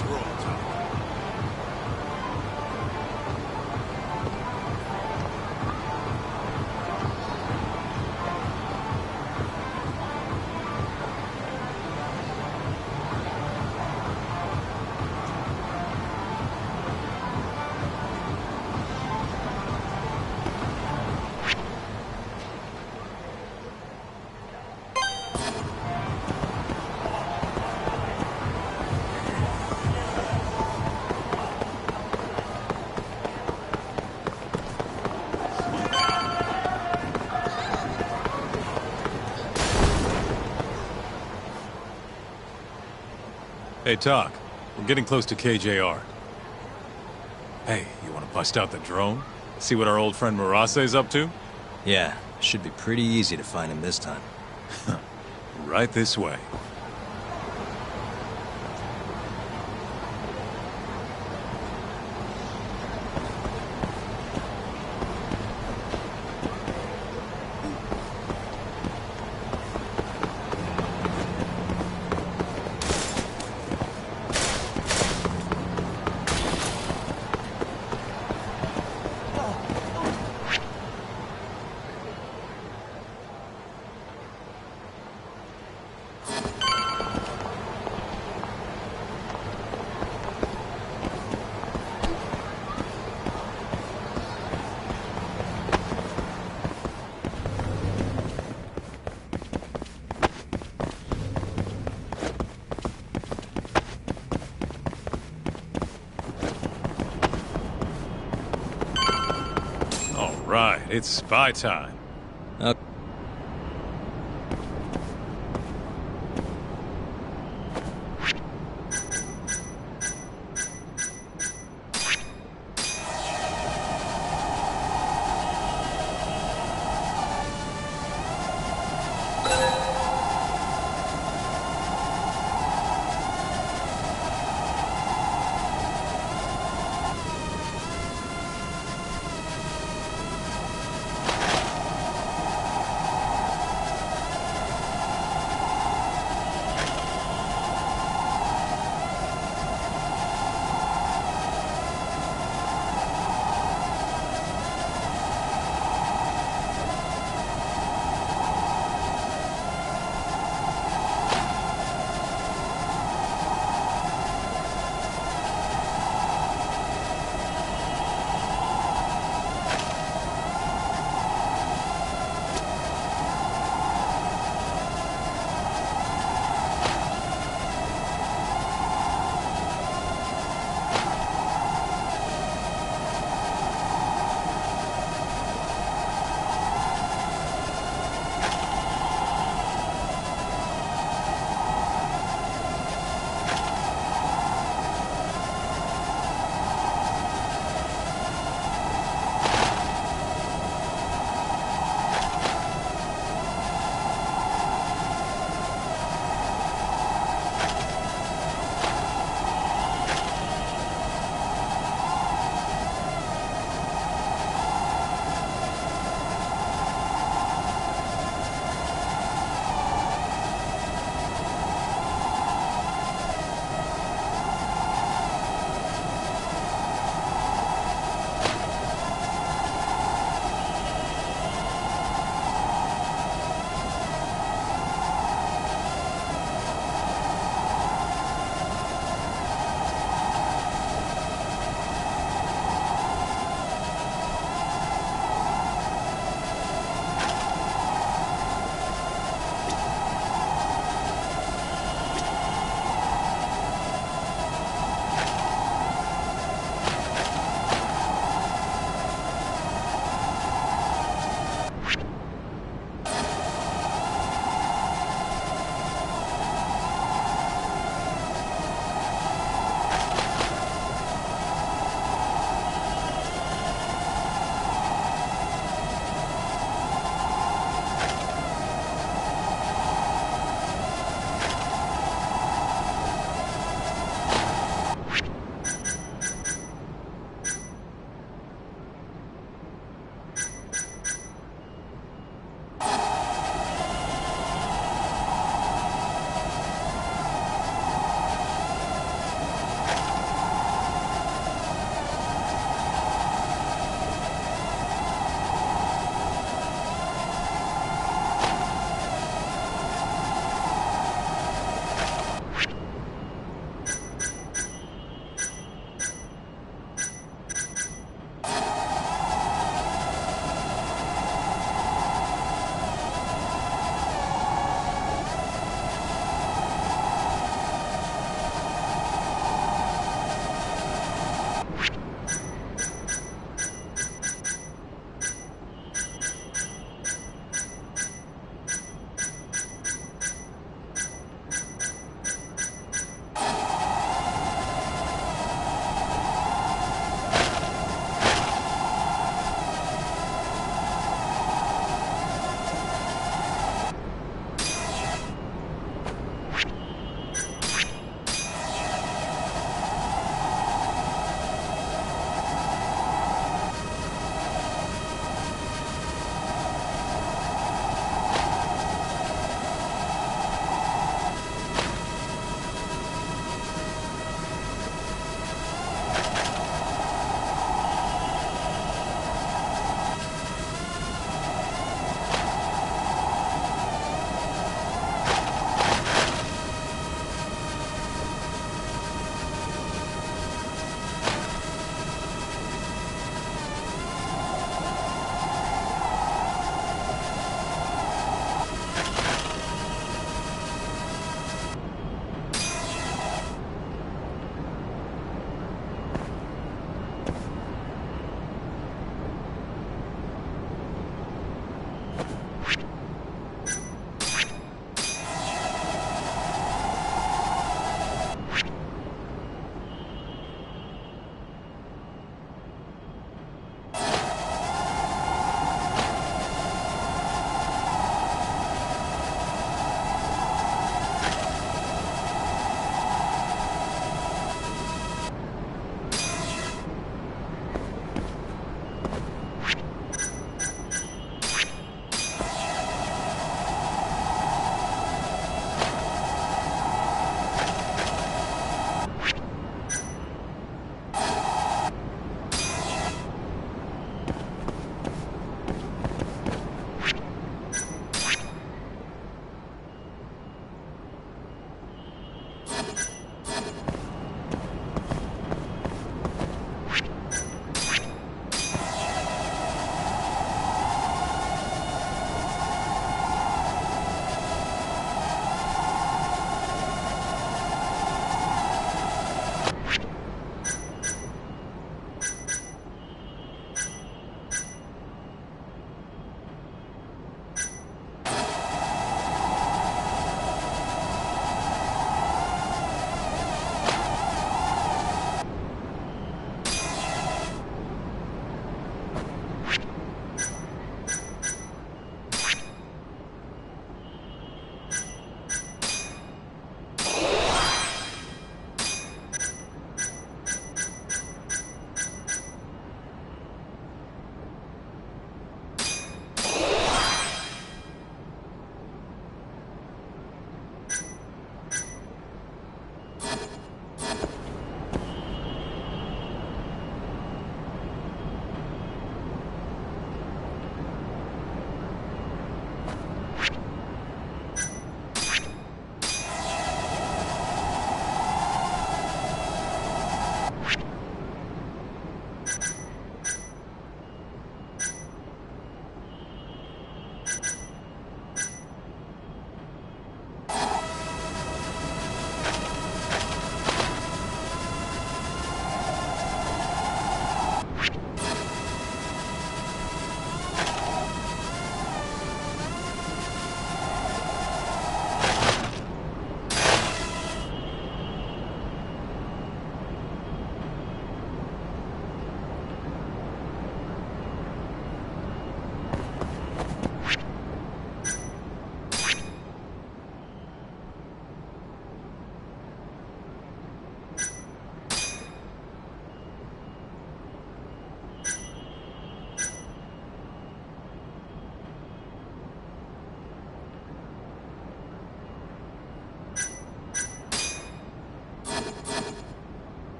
Let's roll, Tom. Hey, Talk. We're getting close to KJR. Hey, you want to bust out the drone? See what our old friend Murase's up to? Yeah, should be pretty easy to find him this time. Right this way. Right, it's spy time.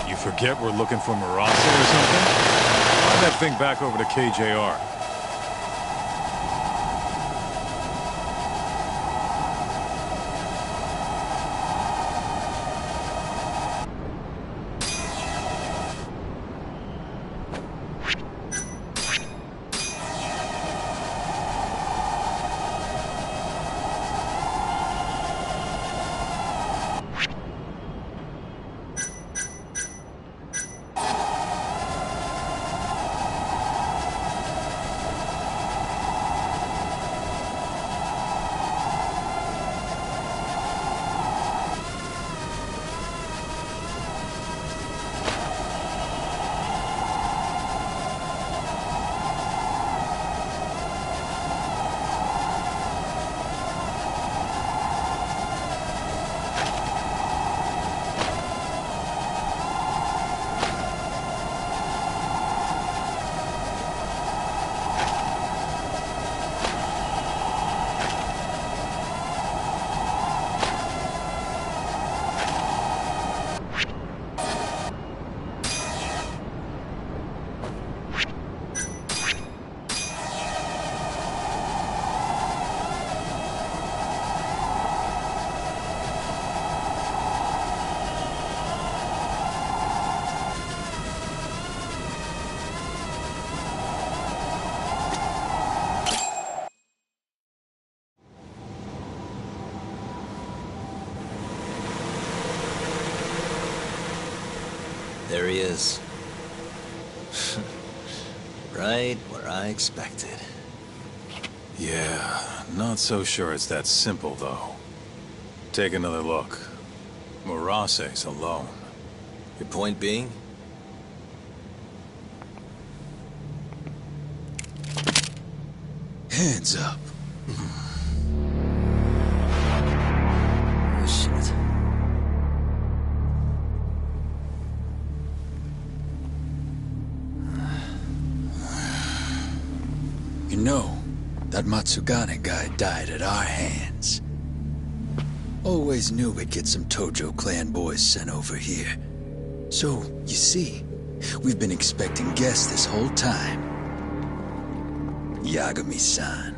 You forget we're looking for Murase or something? Find that thing back over to KJR. There he is. Right where I expected. Yeah, not so sure it's that simple, though. Take another look. Murase's alone. Your point being? Hands up. Oh, shit. You know, that Matsugane guy died at our hands. Always knew we'd get some Tojo clan boys sent over here. So, you see, we've been expecting guests this whole time. Yagami-san.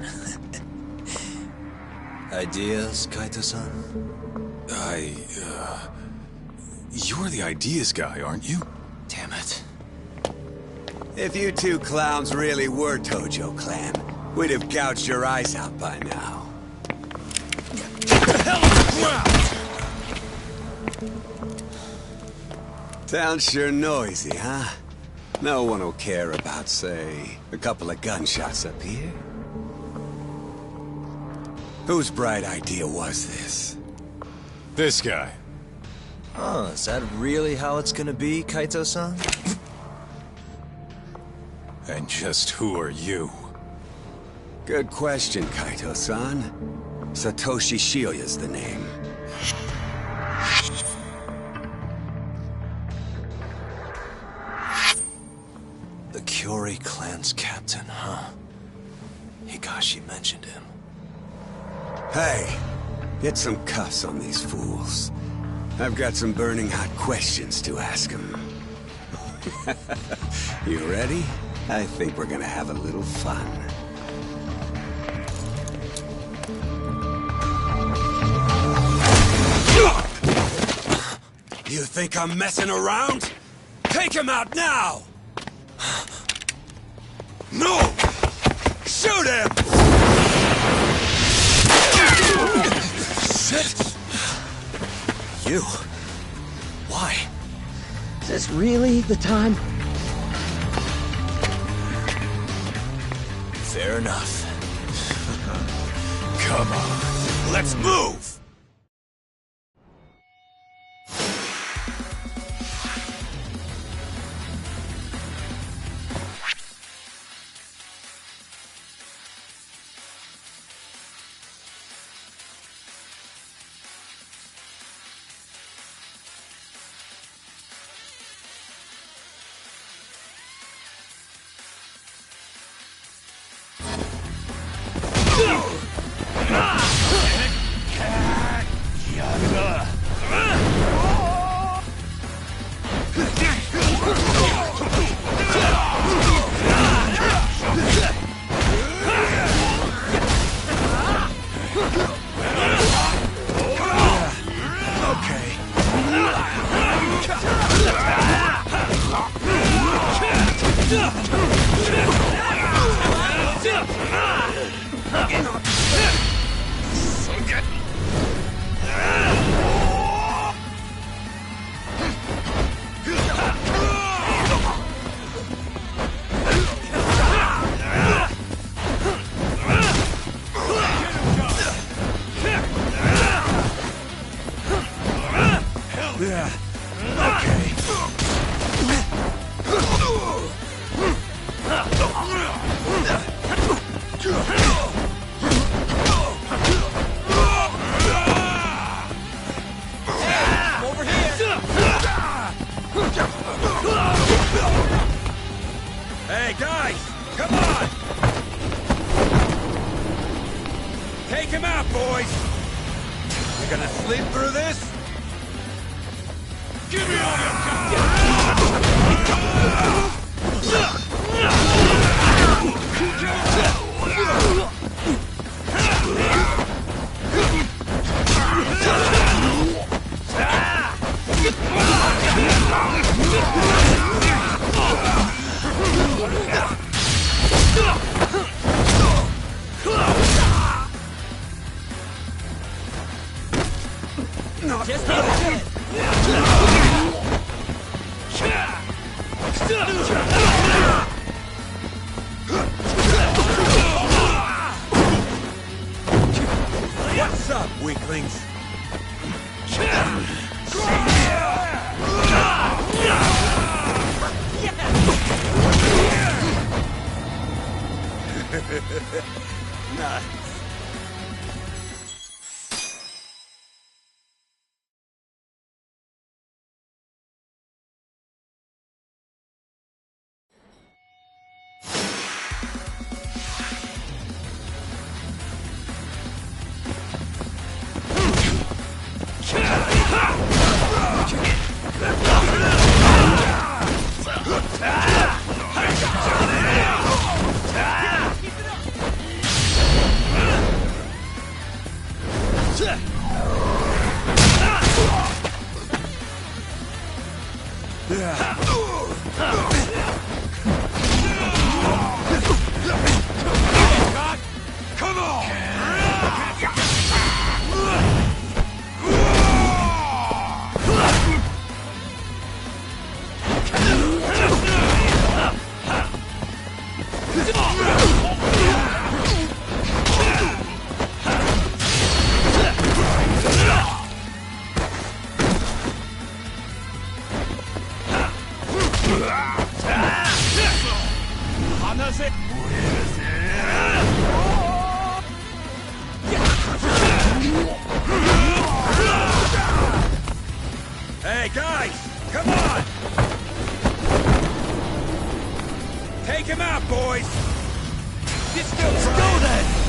Ideas, Kaito-san? You're the ideas guy, aren't you? Damn it. If you two clowns really were Tojo clan, we'd have gouged your eyes out by now. Get the hell on the ground! Town's sure noisy, huh? No one will care about, say, a couple of gunshots up here. Whose bright idea was this? This guy. Oh, is that really how it's gonna be, Kaito-san? And just who are you? Good question, Kaito-san. Satoshi Shioya's the name. The Kyori clan's captain, huh? Higashi mentioned him. Hey, get some cuffs on these fools. I've got some burning hot questions to ask them. You ready? I think we're gonna have a little fun. You think I'm messing around? Take him out now! No! Shoot him! Shit! You? Why? Is this really the time? Fair enough. Come on, let's move! Hey, guys! Come on! Take him out, boys! You gonna sleep through this? Give me all your What's up, weaklings? Nice. Come on! Hey, guys! Come on! Take him out, boys! Let's go then!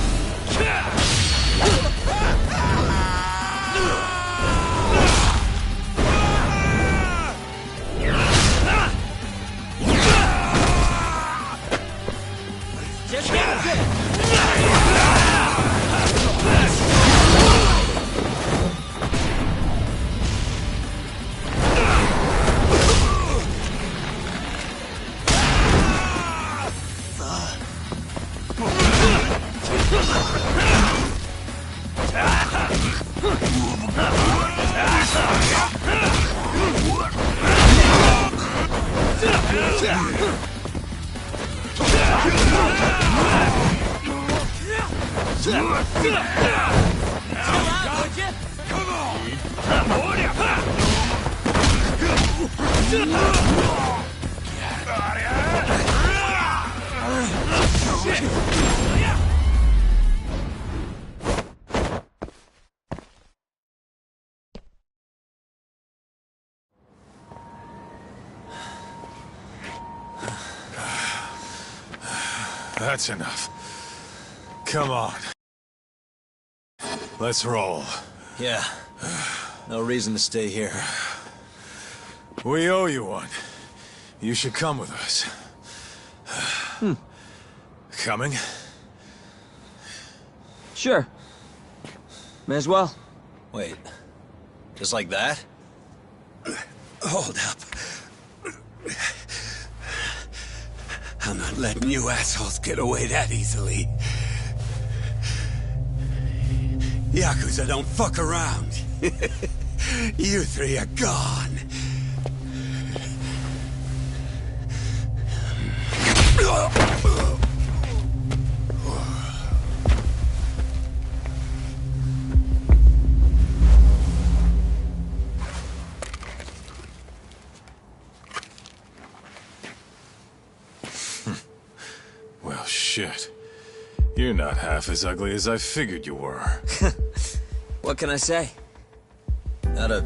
That's enough. Come on. Let's roll. Yeah. No reason to stay here. We owe you one. You should come with us. Coming? Sure. May as well. Wait. Just like that? Hold up. not letting you assholes get away that easily. Yakuza don't fuck around. You three are gone. Well, shit. You're not half as ugly as I figured you were. What can I say? Not a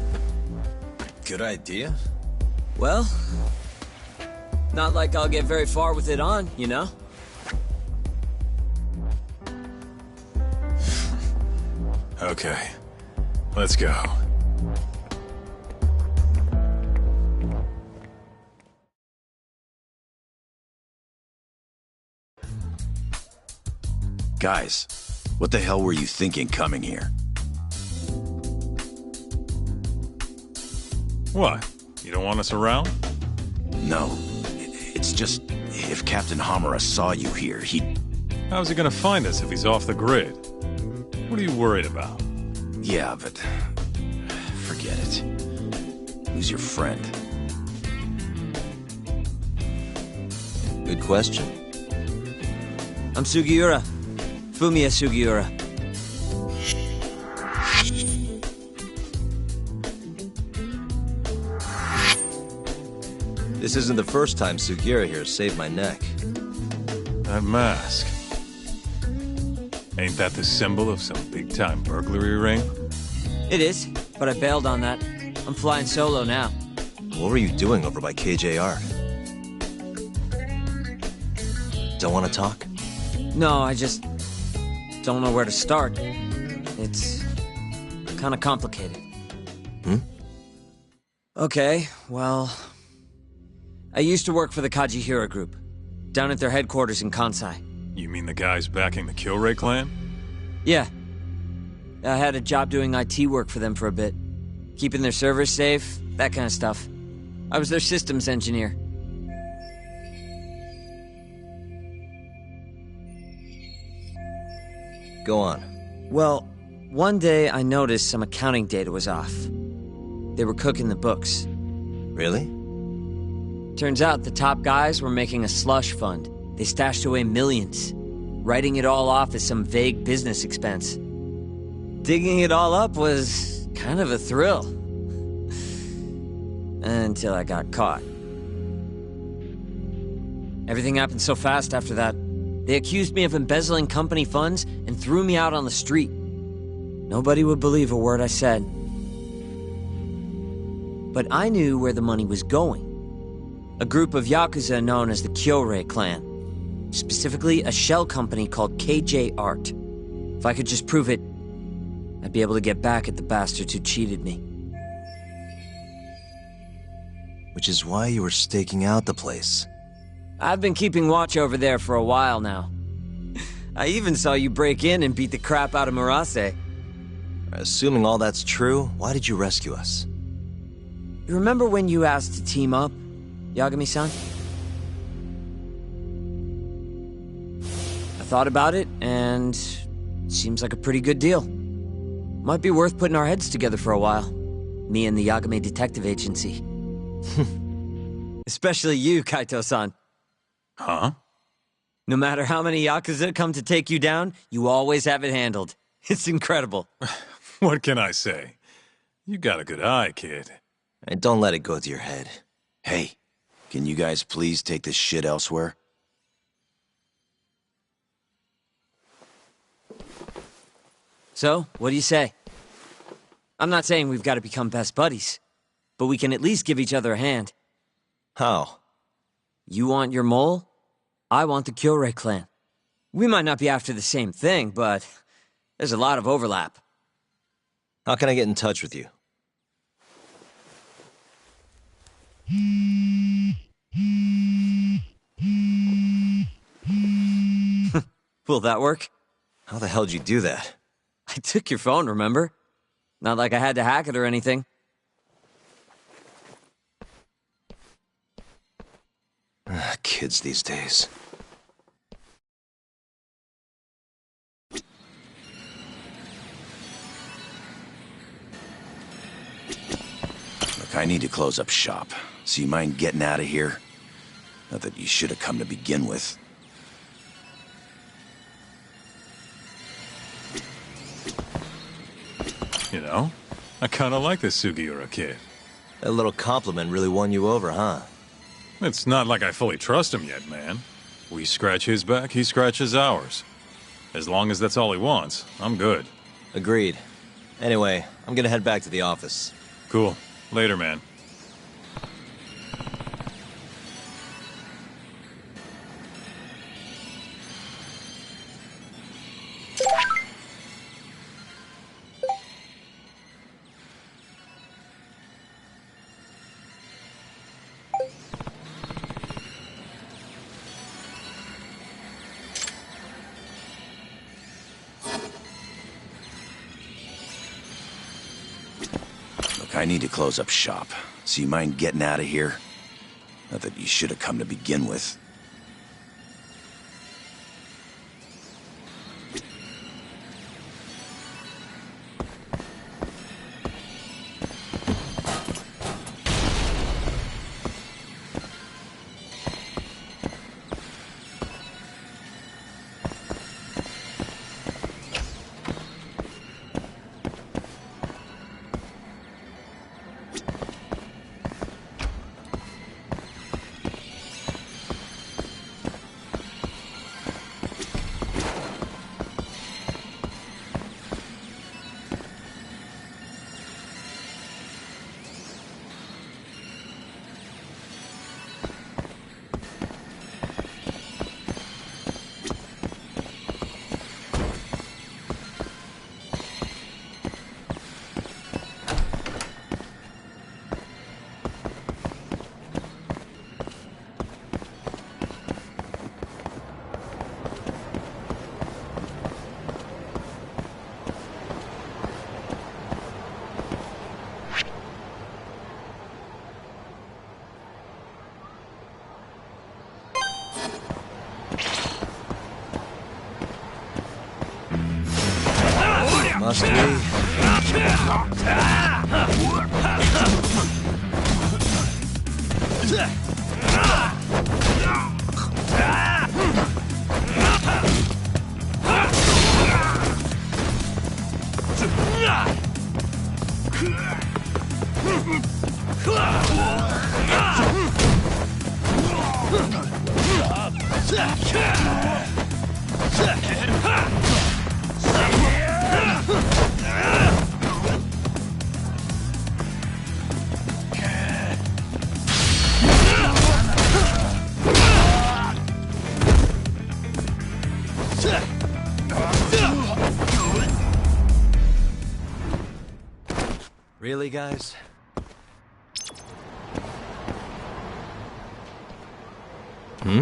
good idea? Well, not like I'll get very far with it on, you know? Okay, let's go. Guys, what the hell were you thinking coming here? What? You don't want us around? No. It's just, if Captain Hamura saw you here, he'd... How's he gonna find us if he's off the grid? What are you worried about? Yeah, but... forget it. Who's your friend? Good question. I'm Sugiura. Fumiya Sugiura. This isn't the first time Sugiura here saved my neck. That mask. Ain't that the symbol of some big-time burglary ring? It is, but I bailed on that. I'm flying solo now. What were you doing over by KJR? Don't want to talk? No, I just don't know where to start. It's kind of complicated. Okay, well... I used to work for the Kajihira Group, down at their headquarters in Kansai. You mean the guys backing the Kyorai clan? Yeah. I had a job doing IT work for them for a bit. Keeping their servers safe, that kind of stuff. I was their systems engineer. Go on. Well, one day I noticed some accounting data was off. They were cooking the books. Really? Turns out the top guys were making a slush fund. They stashed away millions, writing it all off as some vague business expense. Digging it all up was kind of a thrill. Until I got caught. Everything happened so fast after that. They accused me of embezzling company funds and threw me out on the street. Nobody would believe a word I said. But I knew where the money was going. A group of Yakuza known as the Kyorai clan. Specifically, a shell company called KJ Art. If I could just prove it, I'd be able to get back at the bastards who cheated me. Which is why you were staking out the place. I've been keeping watch over there for a while now. I even saw you break in and beat the crap out of Murase. Assuming all that's true, why did you rescue us? You remember when you asked to team up, Yagami-san? I thought about it, and it seems like a pretty good deal. Might be worth putting our heads together for a while. Me and the Yagami Detective Agency. Especially you, Kaito-san. Huh? No matter how many Yakuza come to take you down, you always have it handled. It's incredible. What can I say? You got a good eye, kid. And don't let it go to your head. Hey, can you guys please take this shit elsewhere? So, what do you say? I'm not saying we've got to become best buddies, but we can at least give each other a hand. How? You want your mole? I want the Kyorai clan. We might not be after the same thing, but there's a lot of overlap. How can I get in touch with you? Will that work? How the hell did you do that? I took your phone, remember? Not like I had to hack it or anything. Kids these days. need to close up shop. So you mind getting out of here? Not that you should have come to begin with. You know, I kinda like this Sugiura kid. That little compliment really won you over, huh? It's not like I fully trust him yet, man. We scratch his back, he scratches ours. As long as that's all he wants, I'm good. Agreed. Anyway, I'm gonna head back to the office. Cool. Later, man. I need to close up shop. So you mind getting out of here? Not that you should have come to begin with. Must we? Really, guys? Hmm?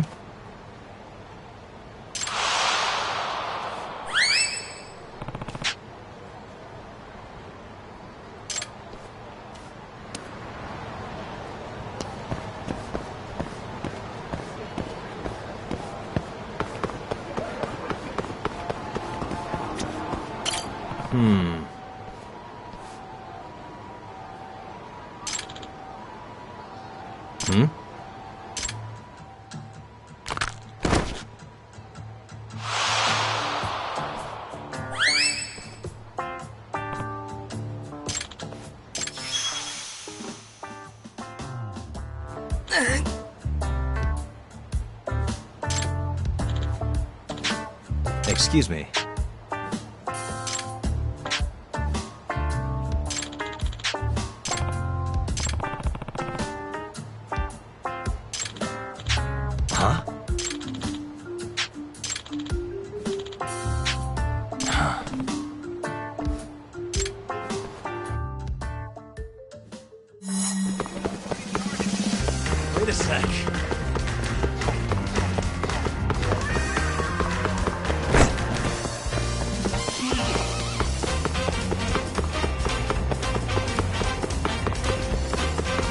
Hmm. Hmm? Excuse me. Huh? Wait a sec.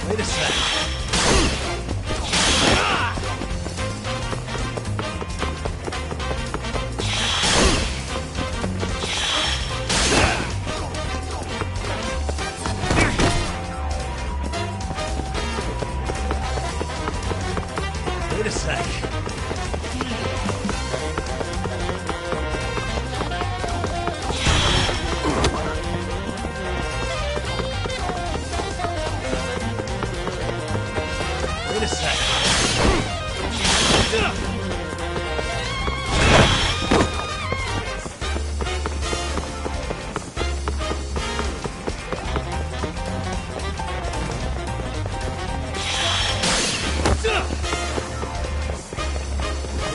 Wait a sec. sec. Wait a sec.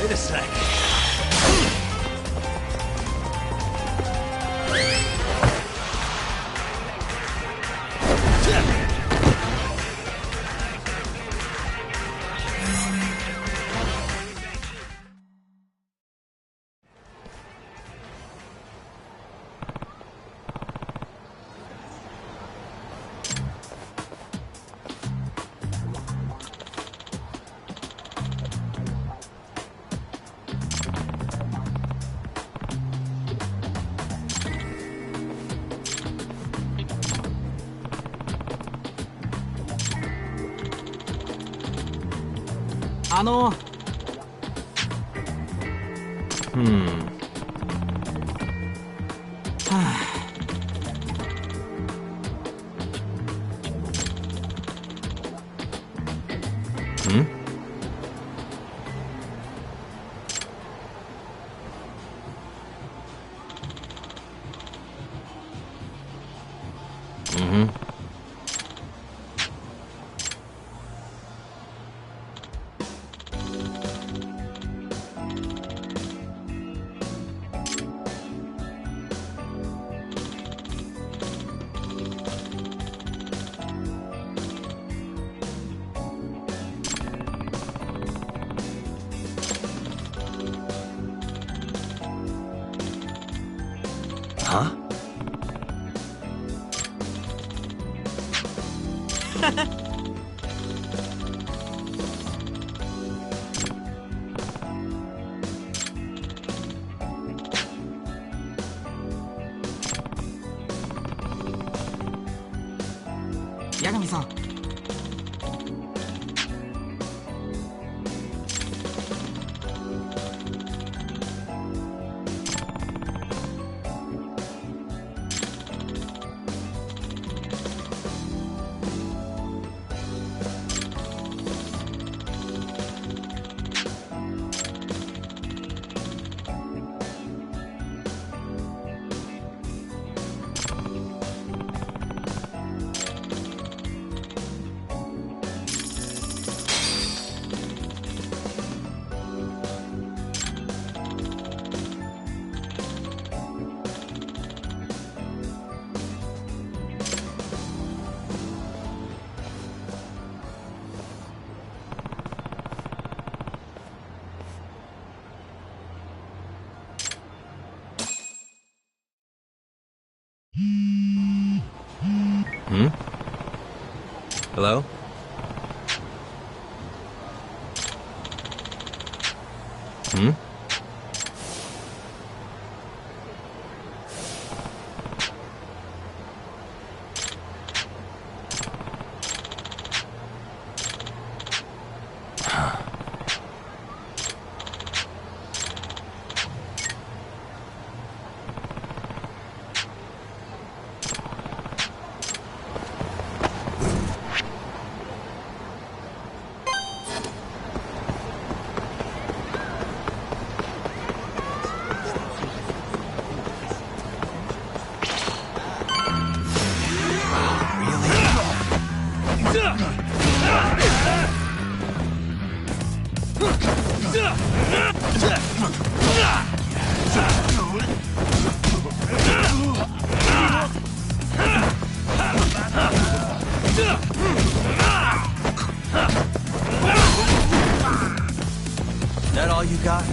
Wait a sec. Huh? Yagami-san. Hello? That all you got?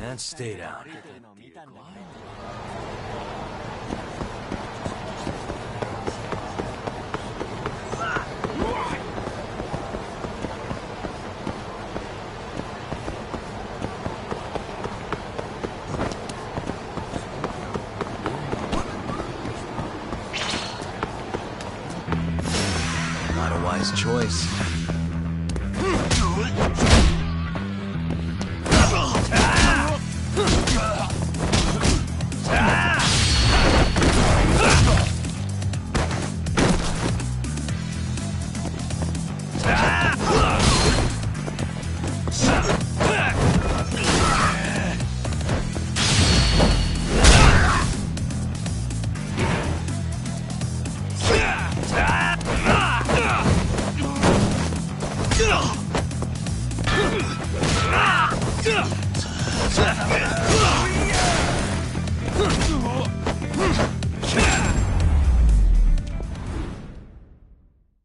And stay down. Wise choice.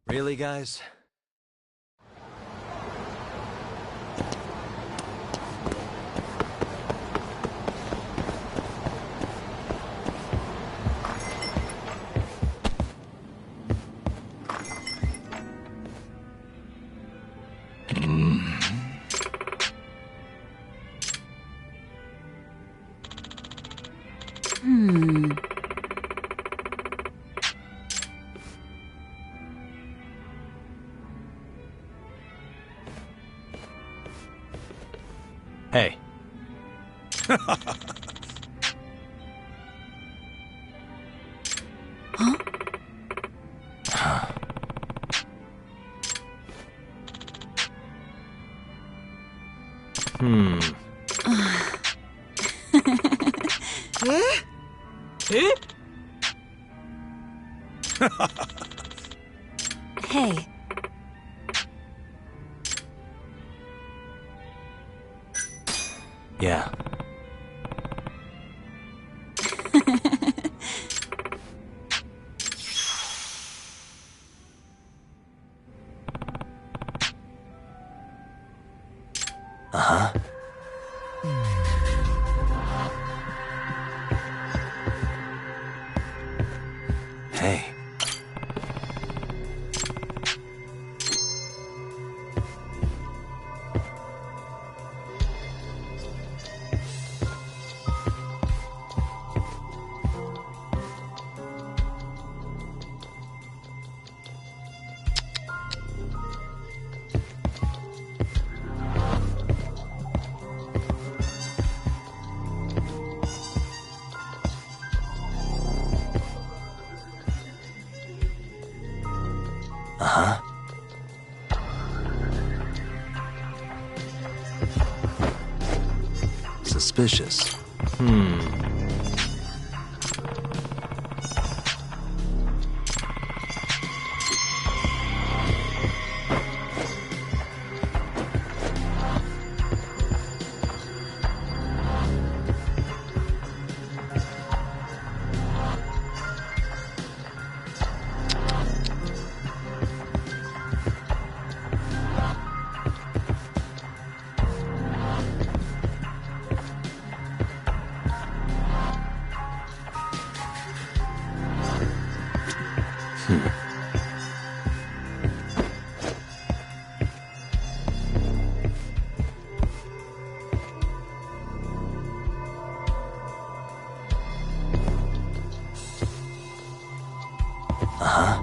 Really, guys? Hey. Hey. Yeah. Uh-huh. Hey. Uh-huh. Suspicious. Uh-huh.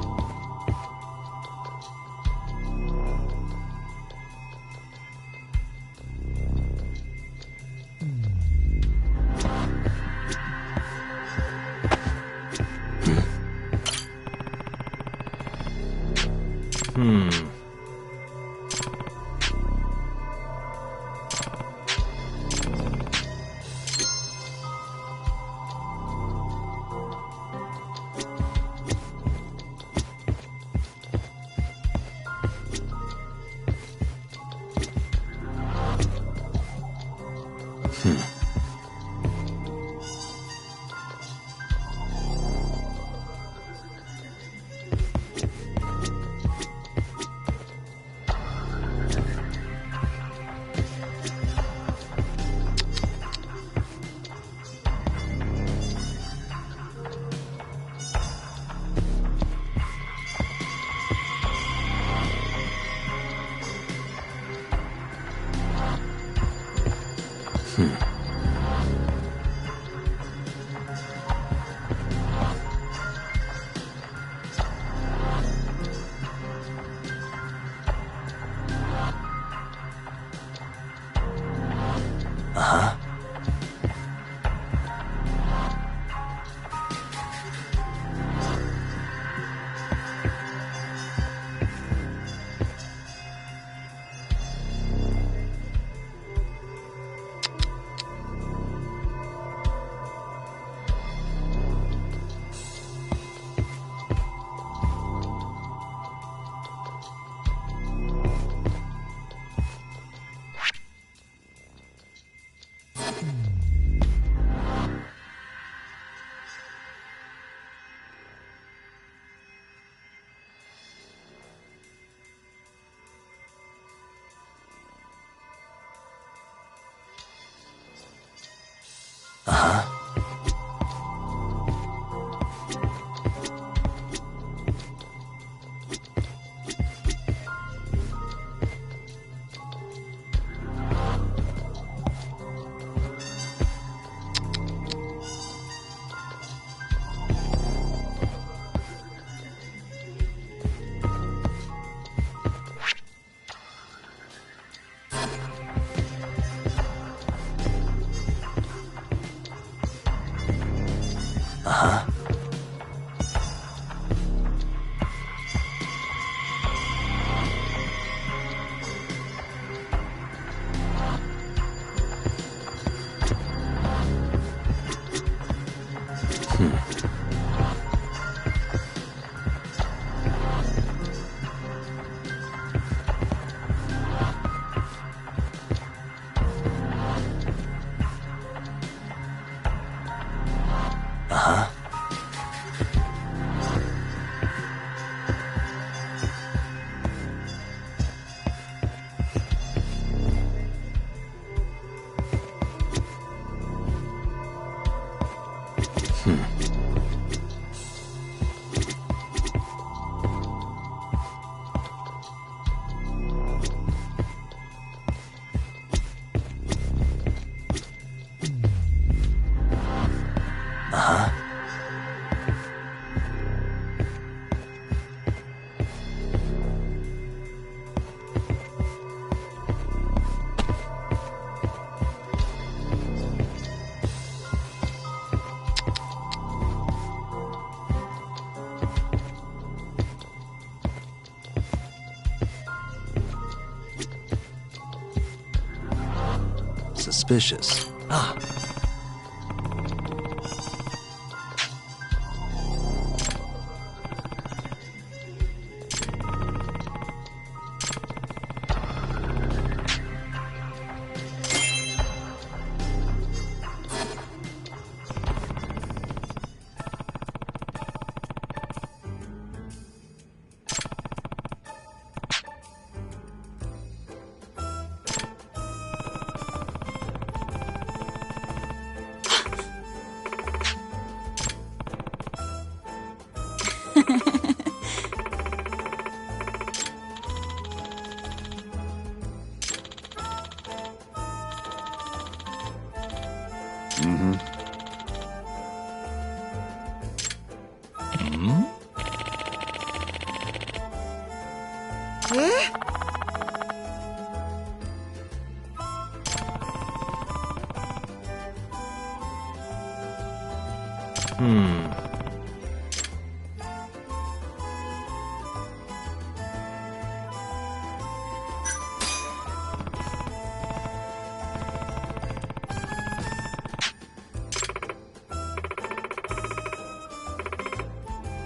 suspicious. Ah.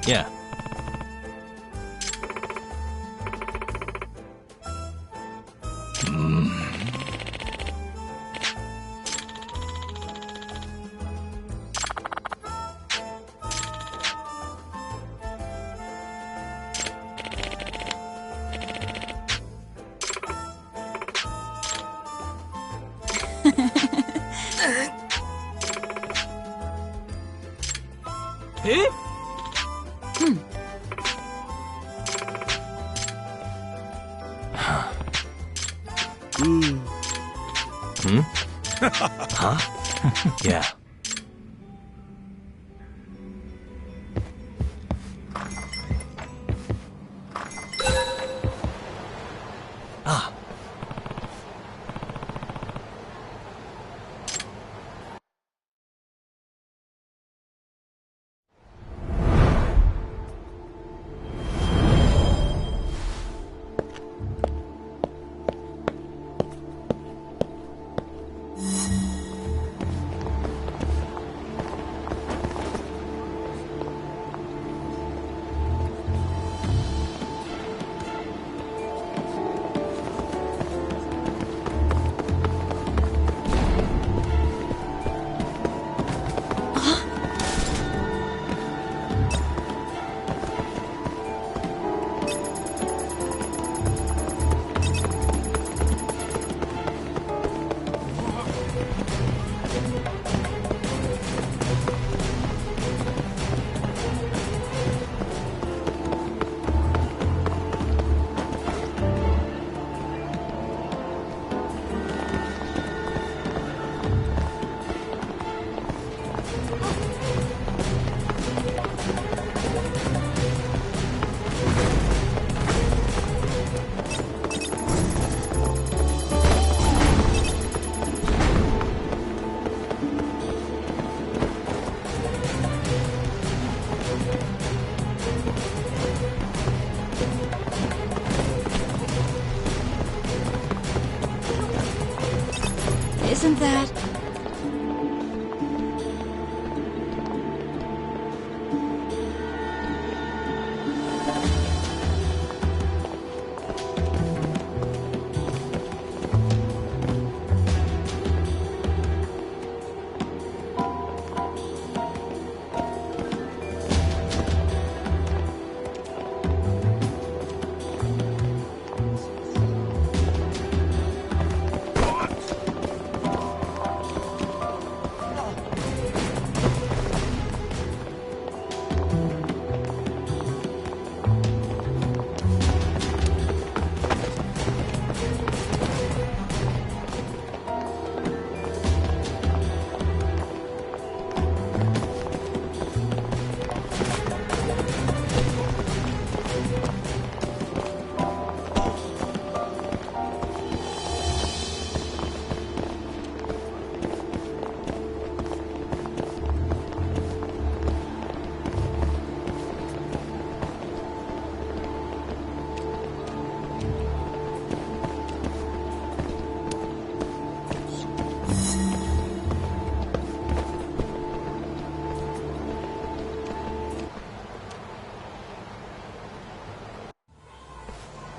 Yeah. Huh? Yeah. Ah. Isn't that...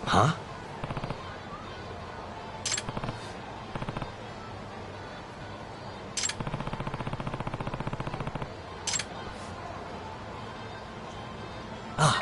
Huh? Ah.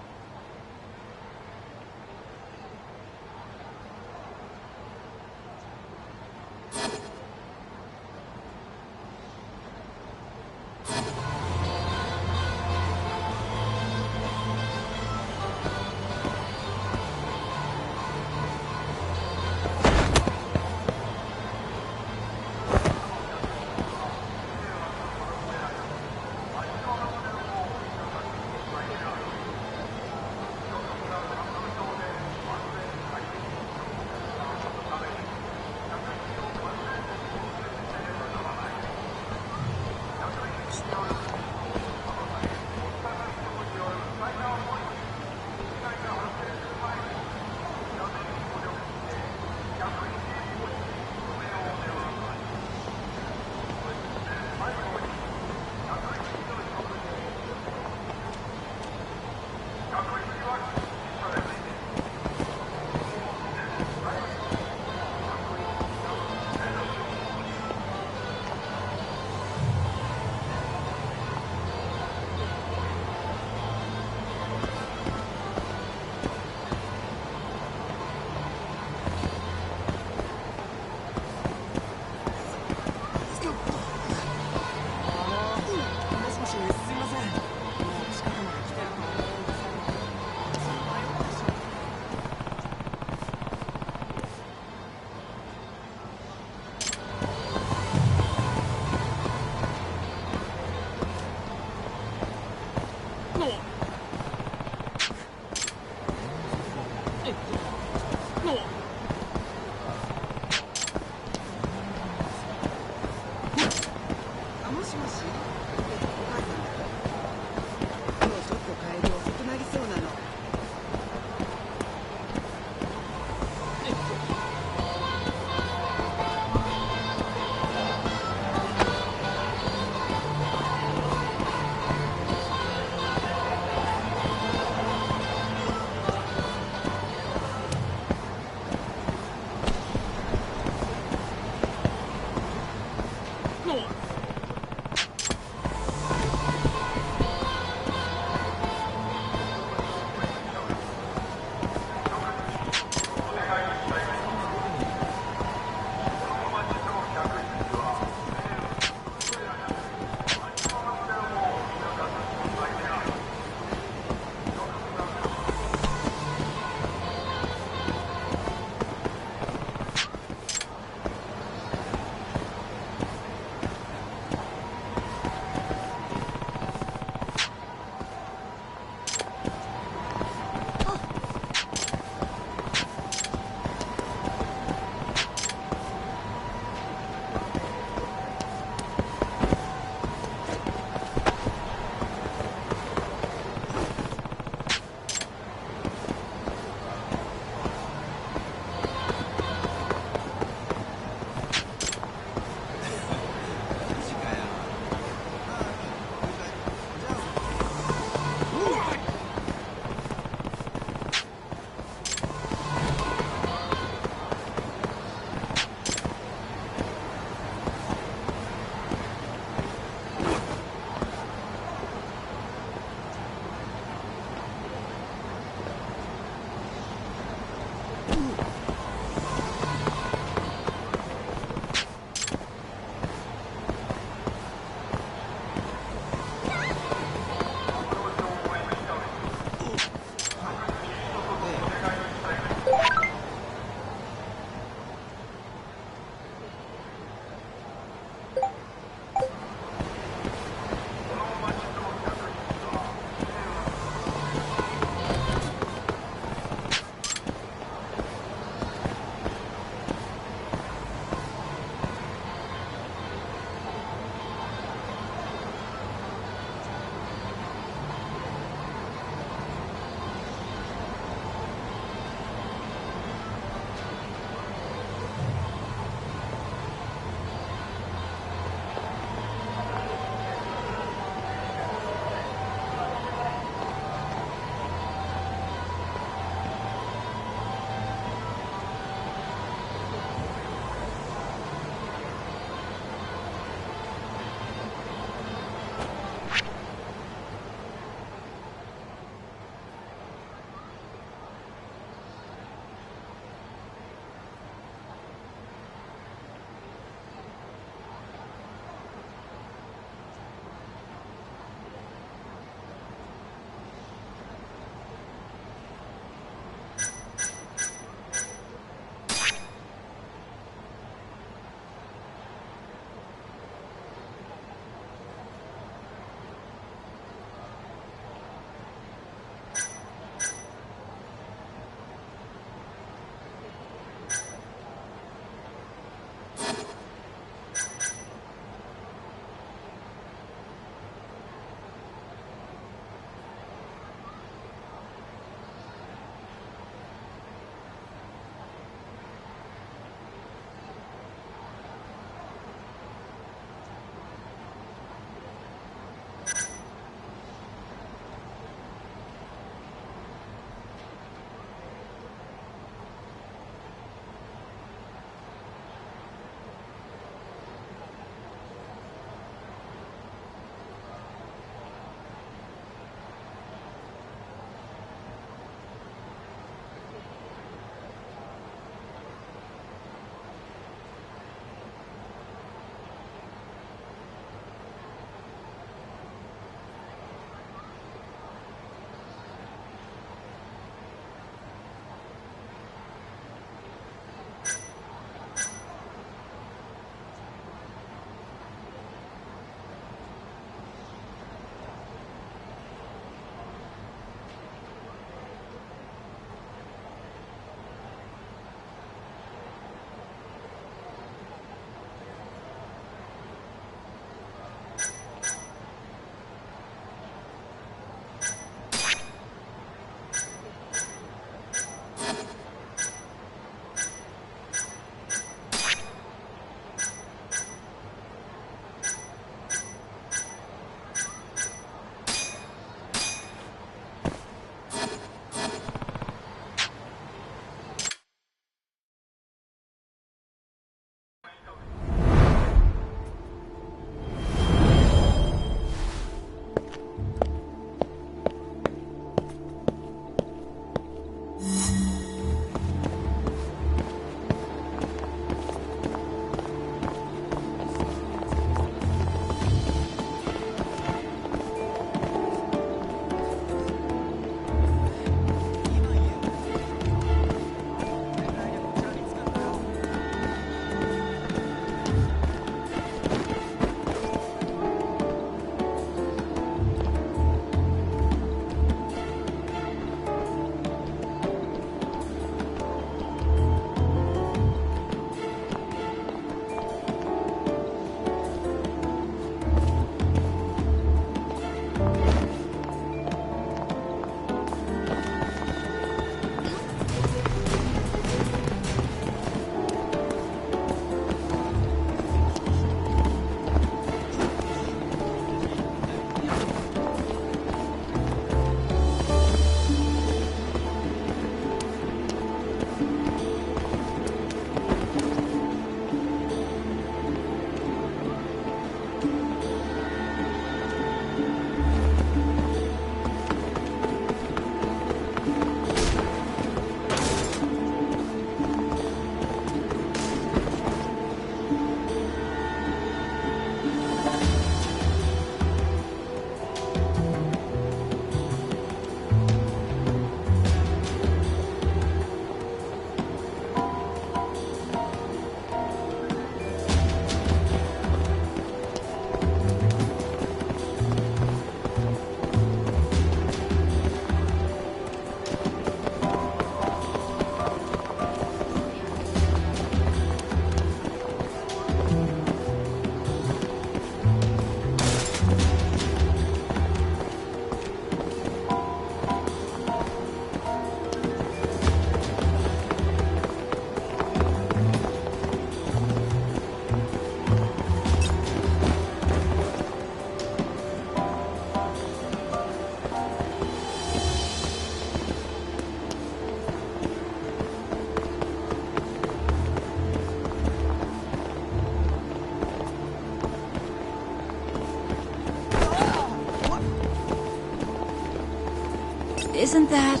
Isn't that...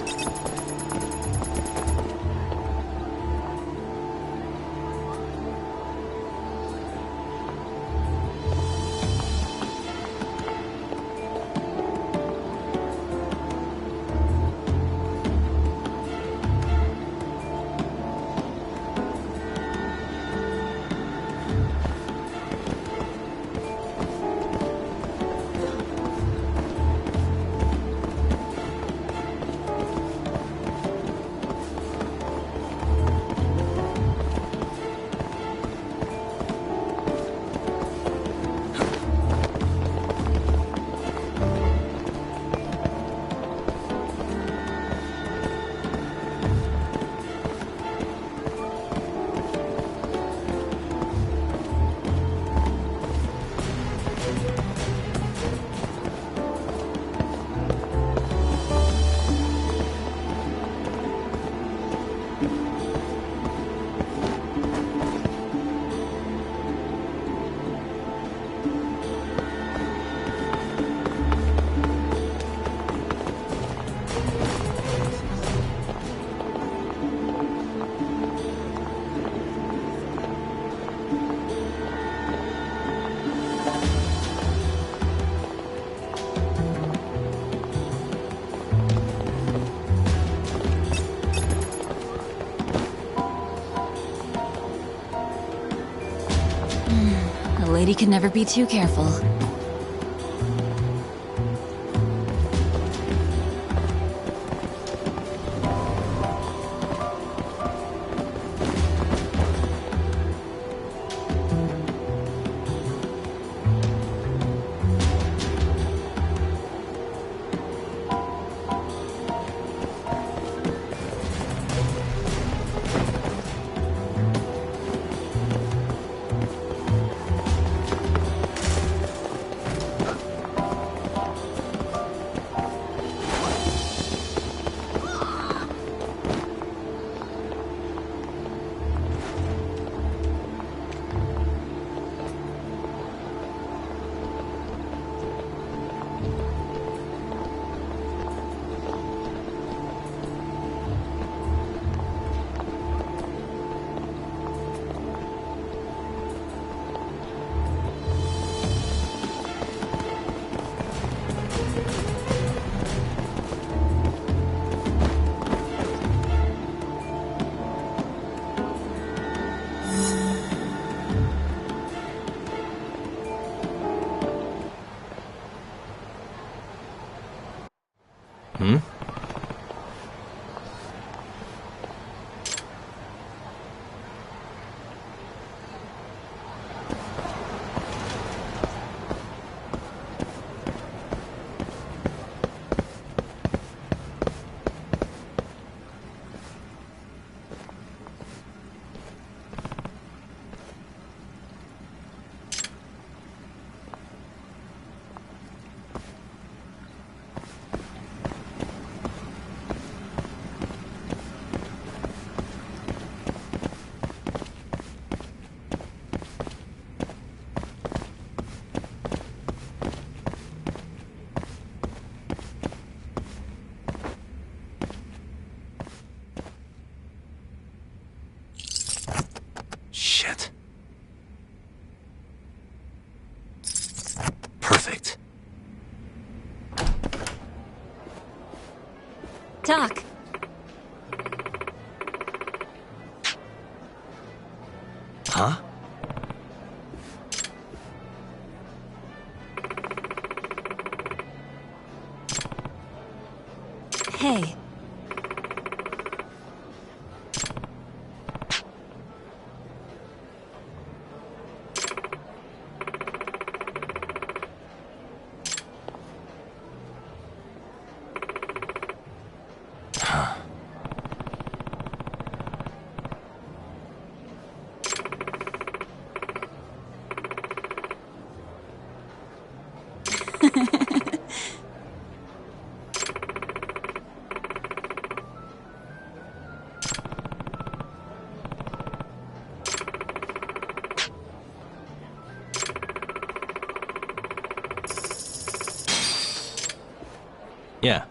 A lady can never be too careful. Shit. Perfect. Doc. Huh? Hey. Yeah.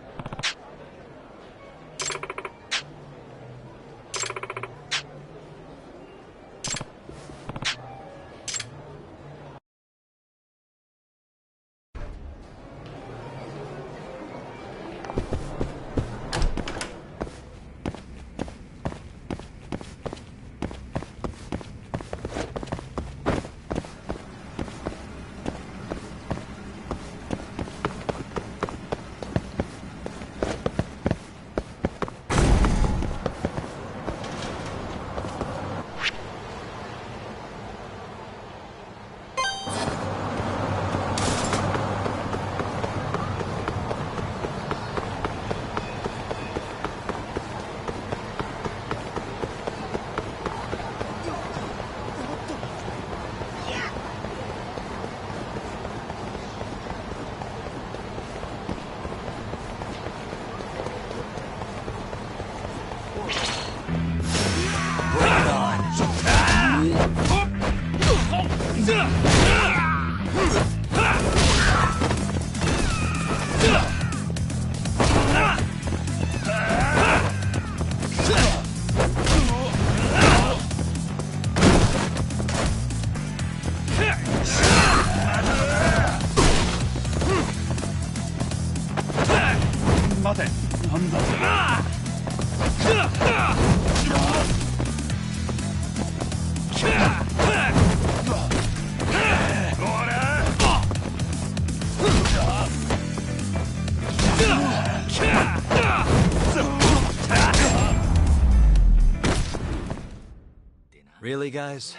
Really, guys?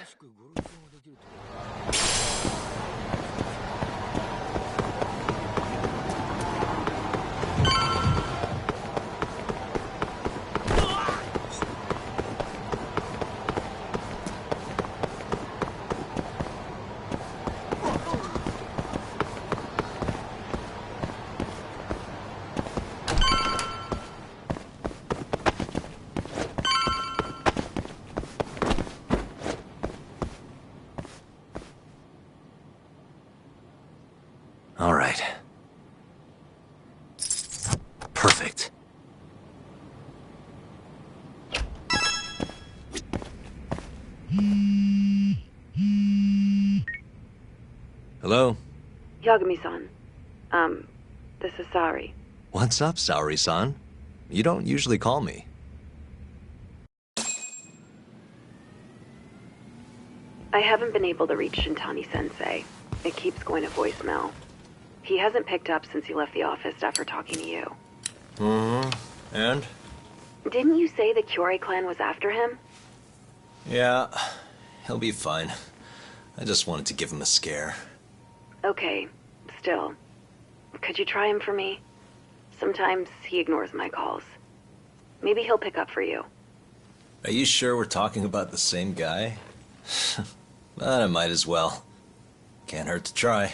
All right. Perfect. Hello? Yagami-san. This is Sari. What's up, Saori-san? You don't usually call me. I haven't been able to reach Shintani-sensei. It keeps going to voicemail. He hasn't picked up since he left the office after talking to you. And? Didn't you say the Kyorei clan was after him? Yeah, he'll be fine. I just wanted to give him a scare. Okay, still. Could you try him for me? Sometimes he ignores my calls. Maybe he'll pick up for you. Are you sure we're talking about the same guy? But I might as well. Can't hurt to try.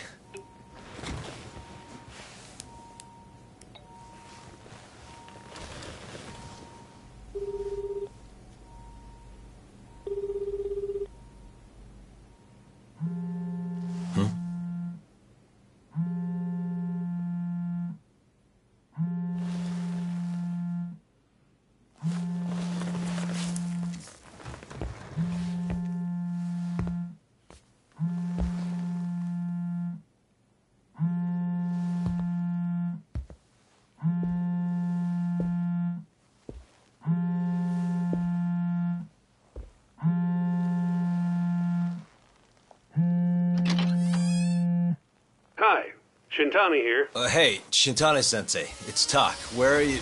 Hi, Shintani here. Hey, Shintani-sensei, it's Tak. Where are you?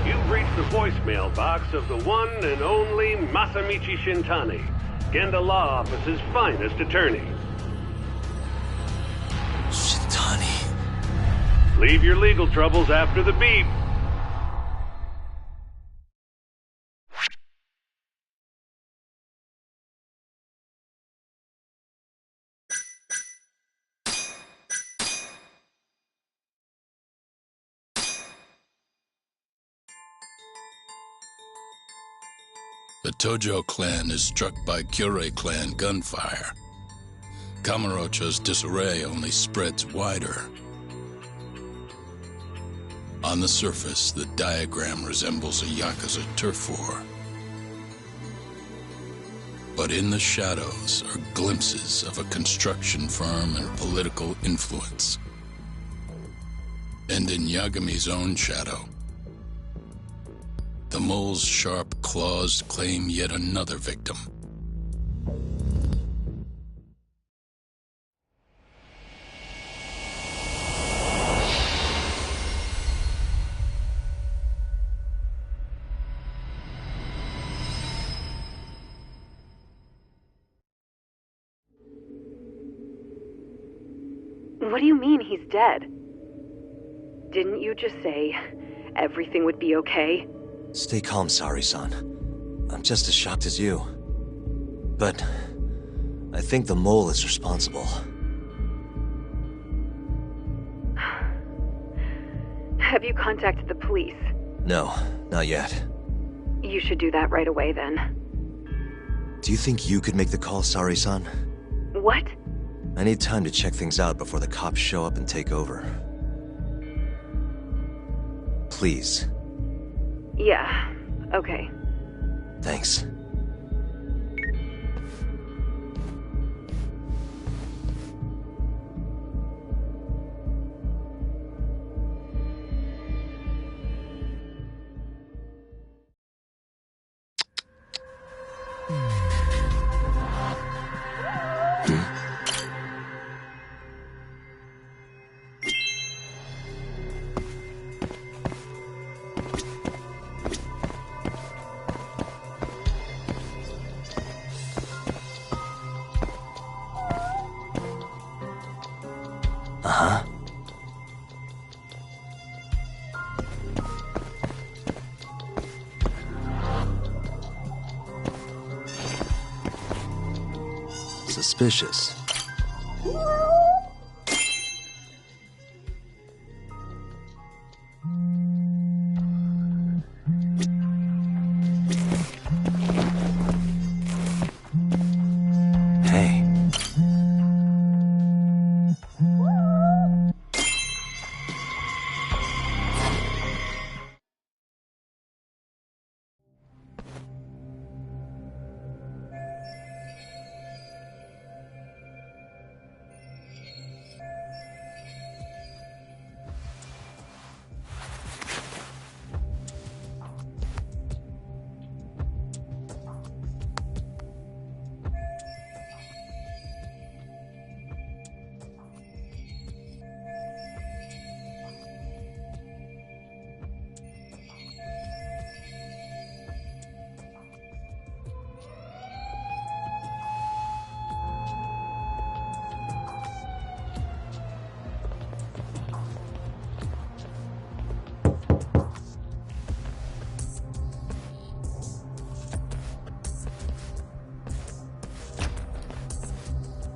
You've reached the voicemail box of the one and only Masamichi Shintani, Genda Law Office's finest attorney. Shintani. Leave your legal troubles after the beep. The Tojo clan is struck by Kyorei clan gunfire. Kamurocho's disarray only spreads wider. On the surface, the diagram resembles a Yakuza turf war. But in the shadows are glimpses of a construction firm and political influence. And in Yagami's own shadow, the mole's sharp claws claim yet another victim. What do you mean he's dead? Didn't you just say everything would be okay? Stay calm, Saori-san. I'm just as shocked as you. But I think the mole is responsible. Have you contacted the police? No, not yet. You should do that right away then. Do you think you could make the call, Sari-san? What? I need time to check things out before the cops show up and take over. Please. Yeah, okay. Thanks. Uh-huh. Suspicious. Hey.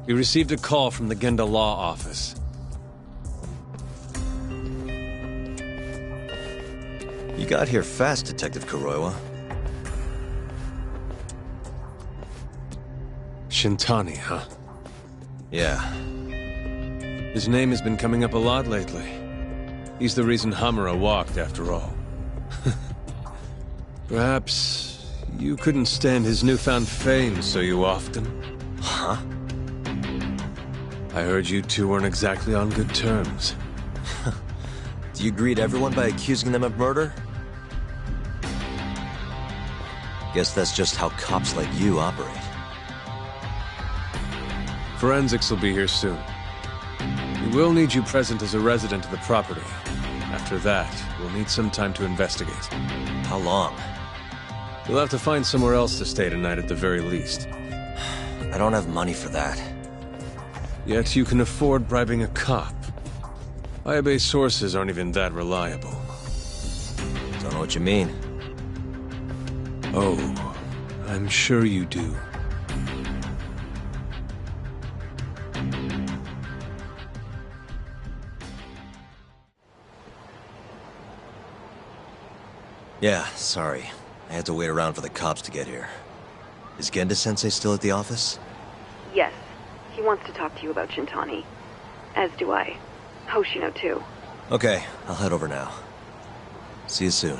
We received a call from the Genda Law Office. You got here fast, Detective Kuroiwa. Shintani, huh? Yeah. His name has been coming up a lot lately. He's the reason Hamura walked, after all. Perhaps you couldn't stand his newfound fame so you often. Huh? I heard you two weren't exactly on good terms. Do you greet everyone by accusing them of murder? Guess that's just how cops like you operate. Forensics will be here soon. We will need you present as a resident of the property. After that, we'll need some time to investigate. How long? You'll have to find somewhere else to stay tonight at the very least. I don't have money for that. Yet you can afford bribing a cop. Ayabe's sources aren't even that reliable. Don't know what you mean. Oh, I'm sure you do. Yeah, sorry. I had to wait around for the cops to get here. Is Genda-sensei still at the office? Yes. He wants to talk to you about Shintani. As do I. Hoshino, too. Okay, I'll head over now. See you soon.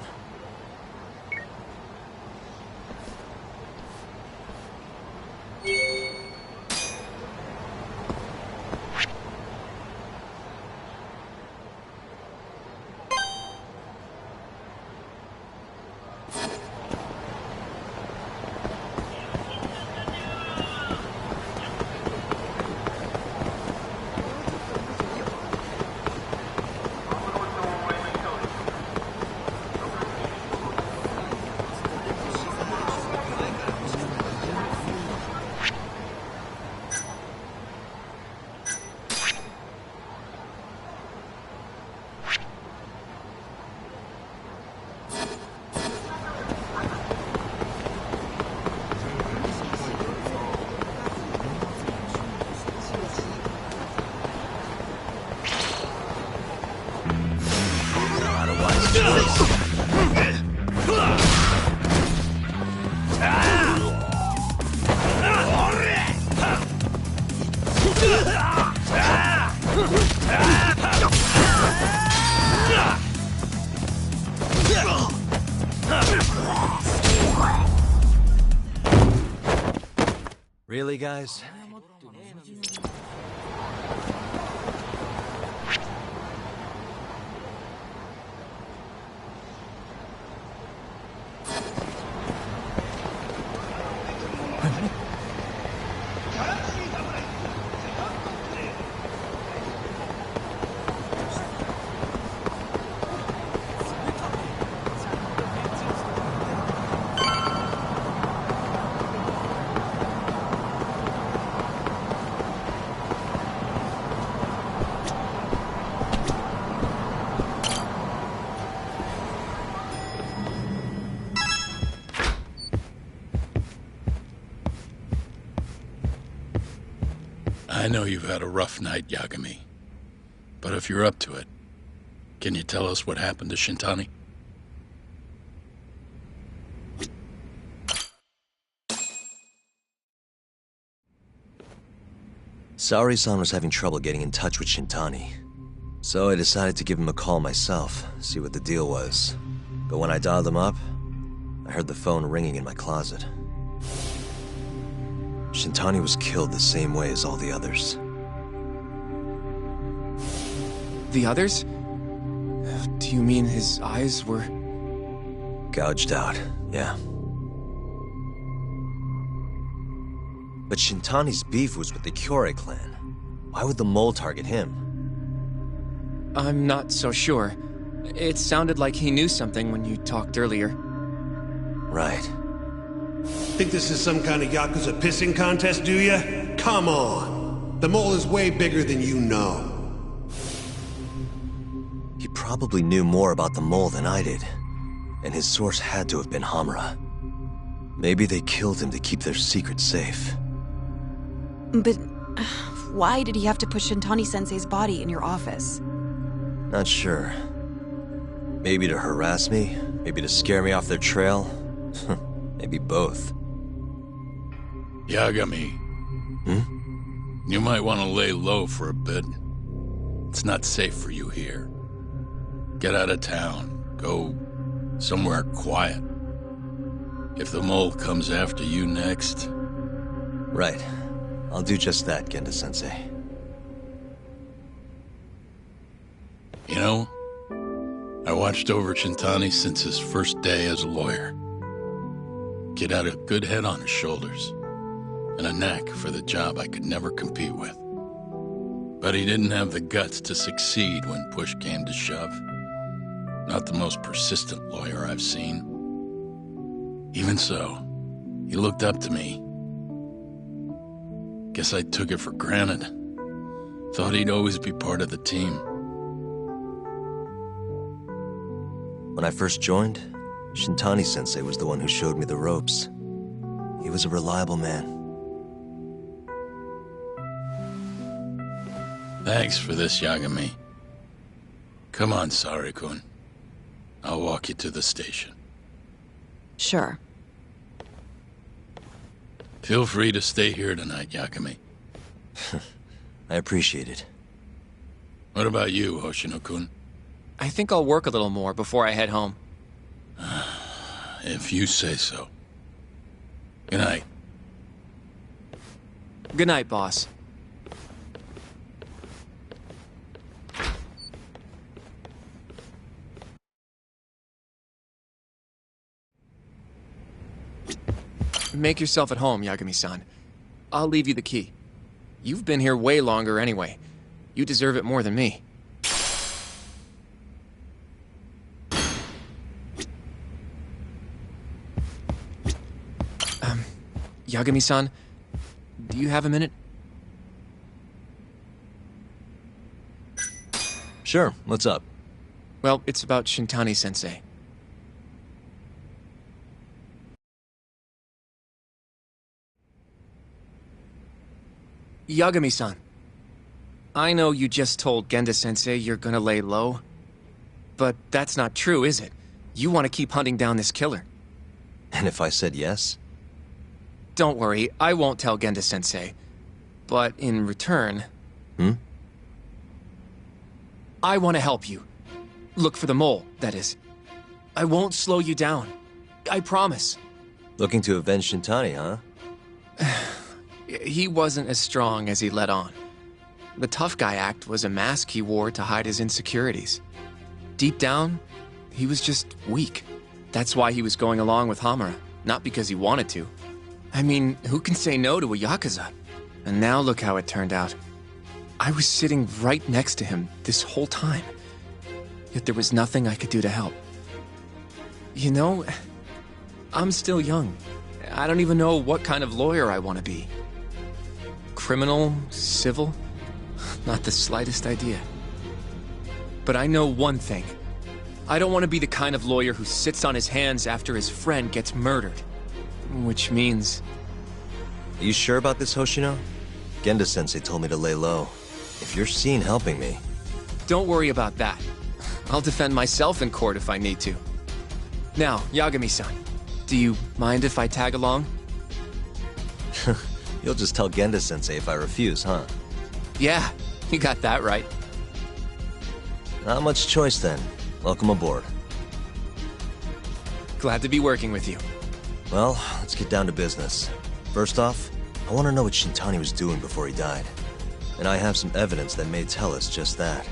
Really, guys? I know you've had a rough night, Yagami. But if you're up to it, can you tell us what happened to Shintani? Saori-san was having trouble getting in touch with Shintani. So I decided to give him a call myself, see what the deal was. But when I dialed him up, I heard the phone ringing in my closet. Shintani was killed the same way as all the others. The others? Do you mean his eyes were... Gouged out, yeah. But Shintani's beef was with the Kyorei clan. Why would the mole target him? I'm not so sure. It sounded like he knew something when you talked earlier. Right. Think this is some kind of Yakuza pissing contest, do ya? Come on! The mole is way bigger than you know. He probably knew more about the mole than I did. And his source had to have been Hamura. Maybe they killed him to keep their secret safe. But why did he have to put Shintani-sensei's body in your office? Not sure. Maybe to harass me? Maybe to scare me off their trail? Maybe both. Yagami. You might want to lay low for a bit. It's not safe for you here. Get out of town. Go somewhere quiet. If the mole comes after you next... Right. I'll do just that, Genda-sensei. You know, I watched over Shintani since his first day as a lawyer. Kid had a good head on his shoulders, and a knack for the job I could never compete with. But he didn't have the guts to succeed when push came to shove. Not the most persistent lawyer I've seen. Even so, he looked up to me. Guess I took it for granted. Thought he'd always be part of the team. When I first joined, Shintani-sensei was the one who showed me the ropes. He was a reliable man. Thanks for this, Yagami. Come on, Sari-kun. I'll walk you to the station. Sure. Feel free to stay here tonight, Yagami. I appreciate it. What about you, Hoshino-kun? I think I'll work a little more before I head home. If you say so. Good night. Good night, boss. Make yourself at home, Yagami-san. I'll leave you the key. You've been here way longer anyway. You deserve it more than me. Yagami-san, do you have a minute? Sure, what's up? Well, it's about Shintani-sensei. Yagami-san, I know you just told Genda-sensei you're gonna lay low, but that's not true, is it? You want to keep hunting down this killer. And if I said yes? Don't worry, I won't tell Genda-sensei. But in return... I want to help you. Look for the mole, that is. I won't slow you down. I promise. Looking to avenge Shintani, huh? he wasn't as strong as he let on. The tough guy act was a mask he wore to hide his insecurities. Deep down, he was just weak. That's why he was going along with Hamura, not because he wanted to. I mean, who can say no to a Yakuza? And now look how it turned out. I was sitting right next to him this whole time. Yet there was nothing I could do to help. You know, I'm still young. I don't even know what kind of lawyer I want to be. Criminal? Civil? Not the slightest idea. But I know one thing. I don't want to be the kind of lawyer who sits on his hands after his friend gets murdered. Which means... Are you sure about this, Hoshino? Genda-sensei told me to lay low. If you're seen helping me... Don't worry about that. I'll defend myself in court if I need to. Now, Yagami-san, do you mind if I tag along? You'll just tell Genda-sensei if I refuse, huh? Yeah, you got that right. Not much choice then. Welcome aboard. Glad to be working with you. Well, let's get down to business. First off, I want to know what Shintani was doing before he died. And I have some evidence that may tell us just that.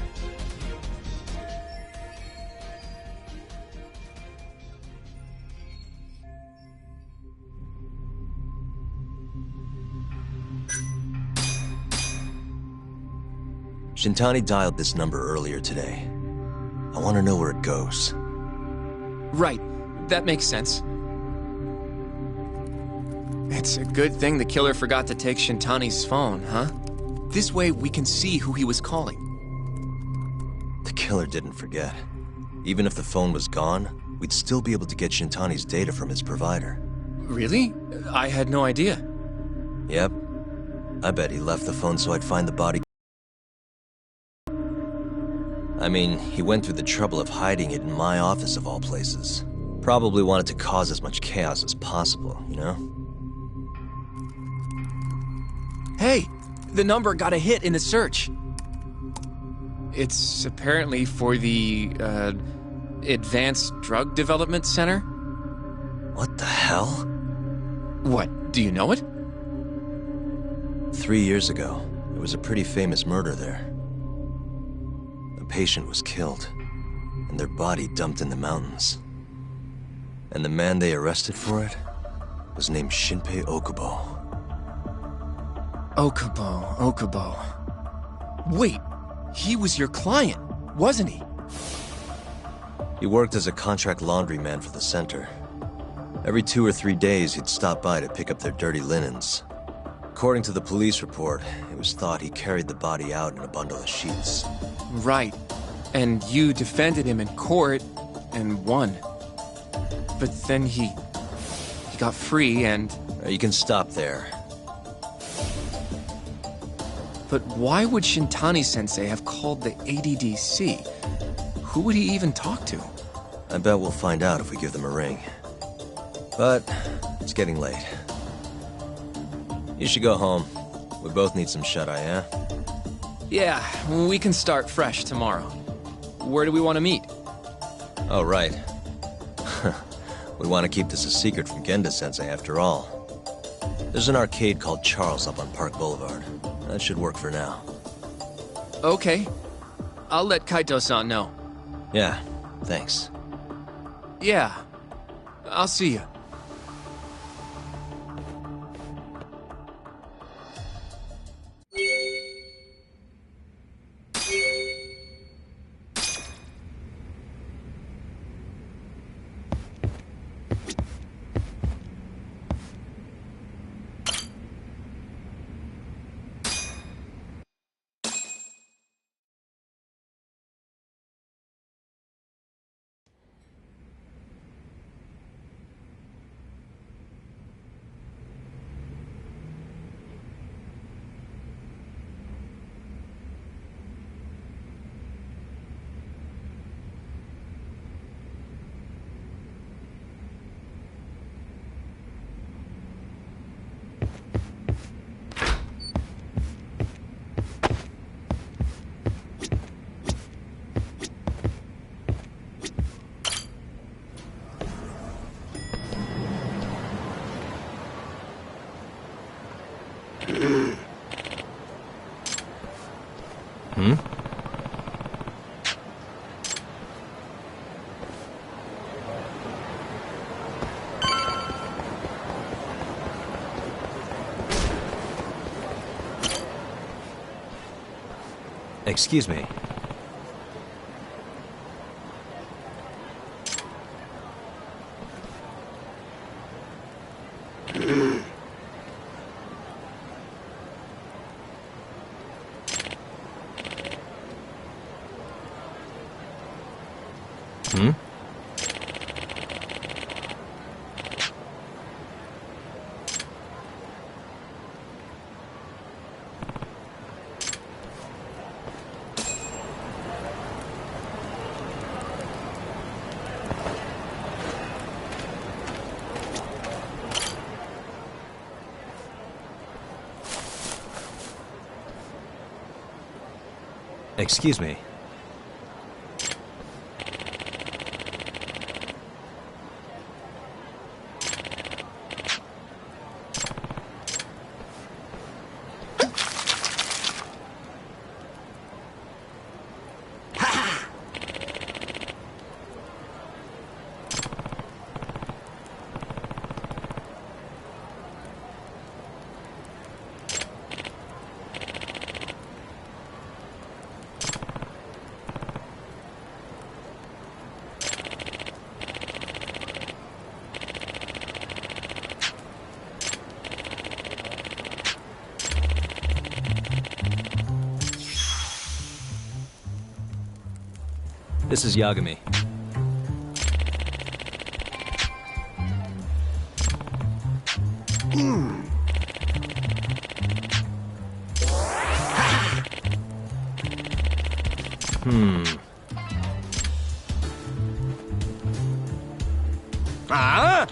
Shintani dialed this number earlier today. I want to know where it goes. Right. That makes sense. It's a good thing the killer forgot to take Shintani's phone, huh? This way we can see who he was calling. The killer didn't forget. Even if the phone was gone, we'd still be able to get Shintani's data from its provider. Really? I had no idea. Yep. I bet he left the phone so I'd find the body. I mean, he went through the trouble of hiding it in my office of all places. Probably wanted to cause as much chaos as possible, you know? Hey! The number got a hit in the search. It's apparently for the, Advanced Drug Development Center? What the hell? What, do you know it? 3 years ago, there was a pretty famous murder there. A patient was killed, and their body dumped in the mountains. And the man they arrested for it was named Shinpei Okubo. Okubo. Wait, he was your client, wasn't he? He worked as a contract laundryman for the center. Every 2 or 3 days, he'd stop by to pick up their dirty linens. According to the police report, it was thought he carried the body out in a bundle of sheets. Right. And you defended him in court, and won. But then he got free and... You can stop there. But why would Shintani-sensei have called the ADDC? Who would he even talk to? I bet we'll find out if we give them a ring. But it's getting late. You should go home. We both need some shut-eye, yeah? Yeah, we can start fresh tomorrow. Where do we want to meet? Oh, right. We want to keep this a secret from Genda-sensei after all. There's an arcade called Charles up on Park Boulevard. That should work for now. Okay. I'll let Kaito-san know. Yeah, thanks. Yeah. I'll see you. Hmm? Excuse me. Hmm? Excuse me. This is Yagami. Hmm. Ah!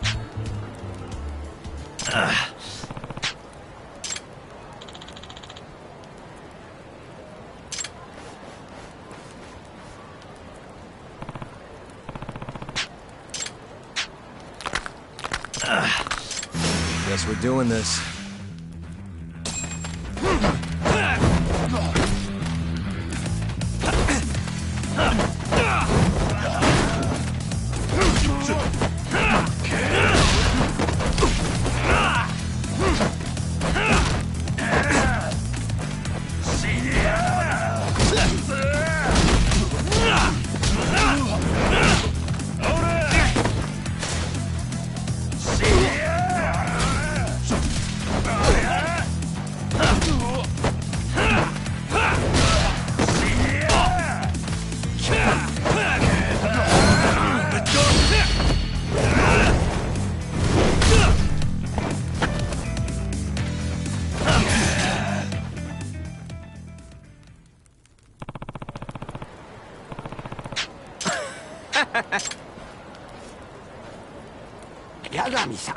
Guess we're doing this. Yagami-san.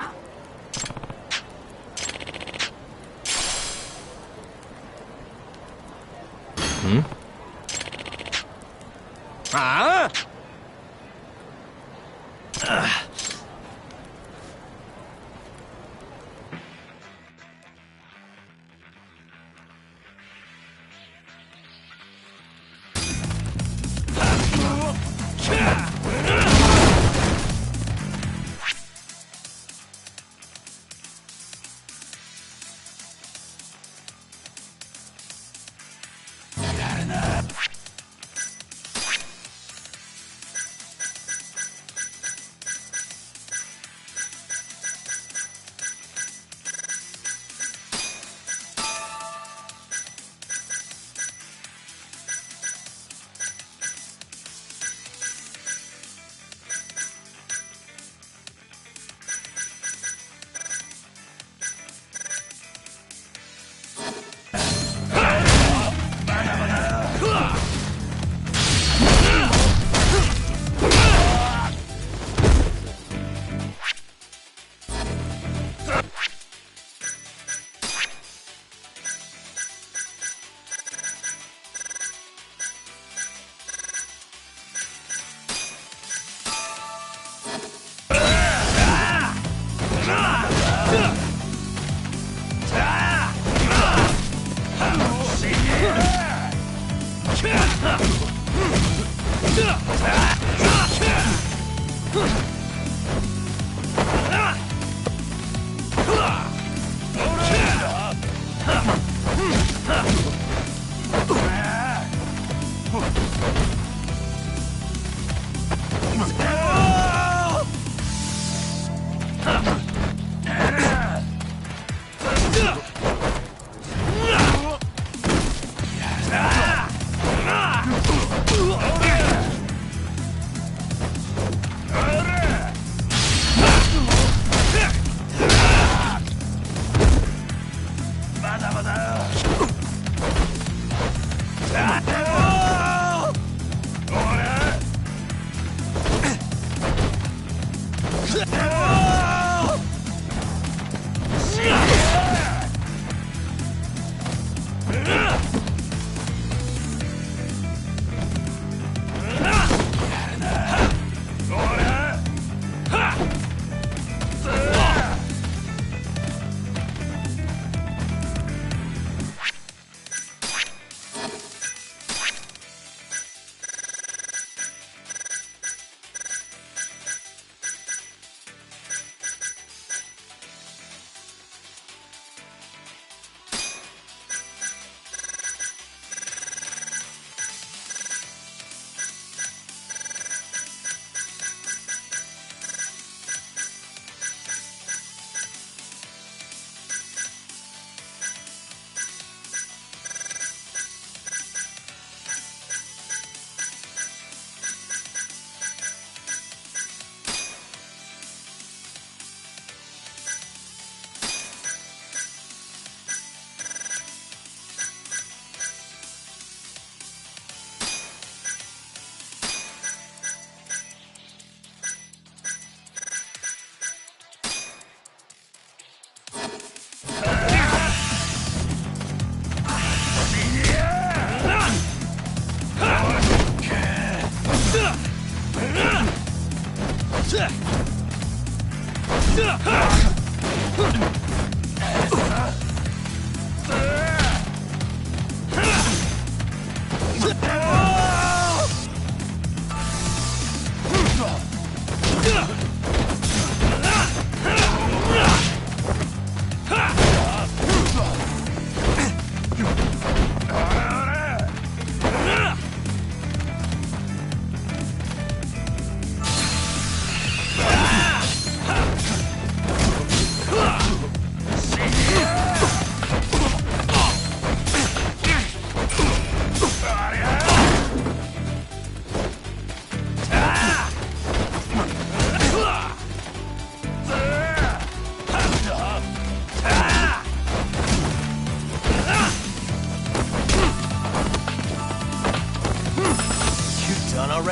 Hmm? Ah!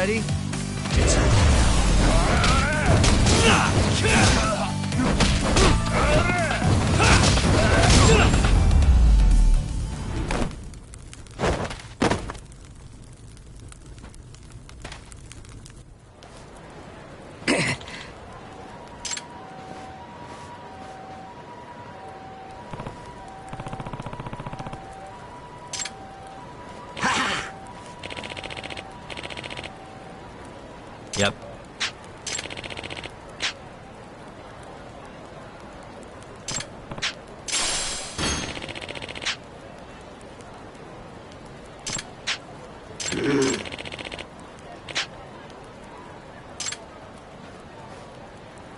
Already? Yep.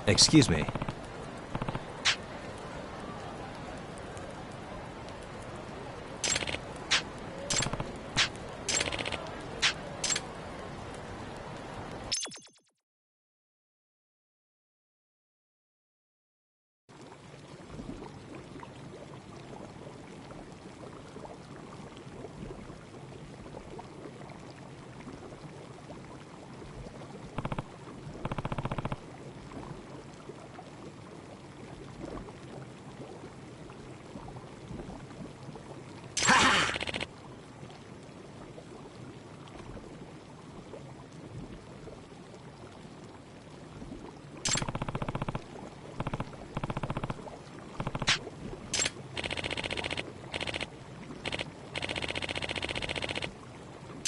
Excuse me.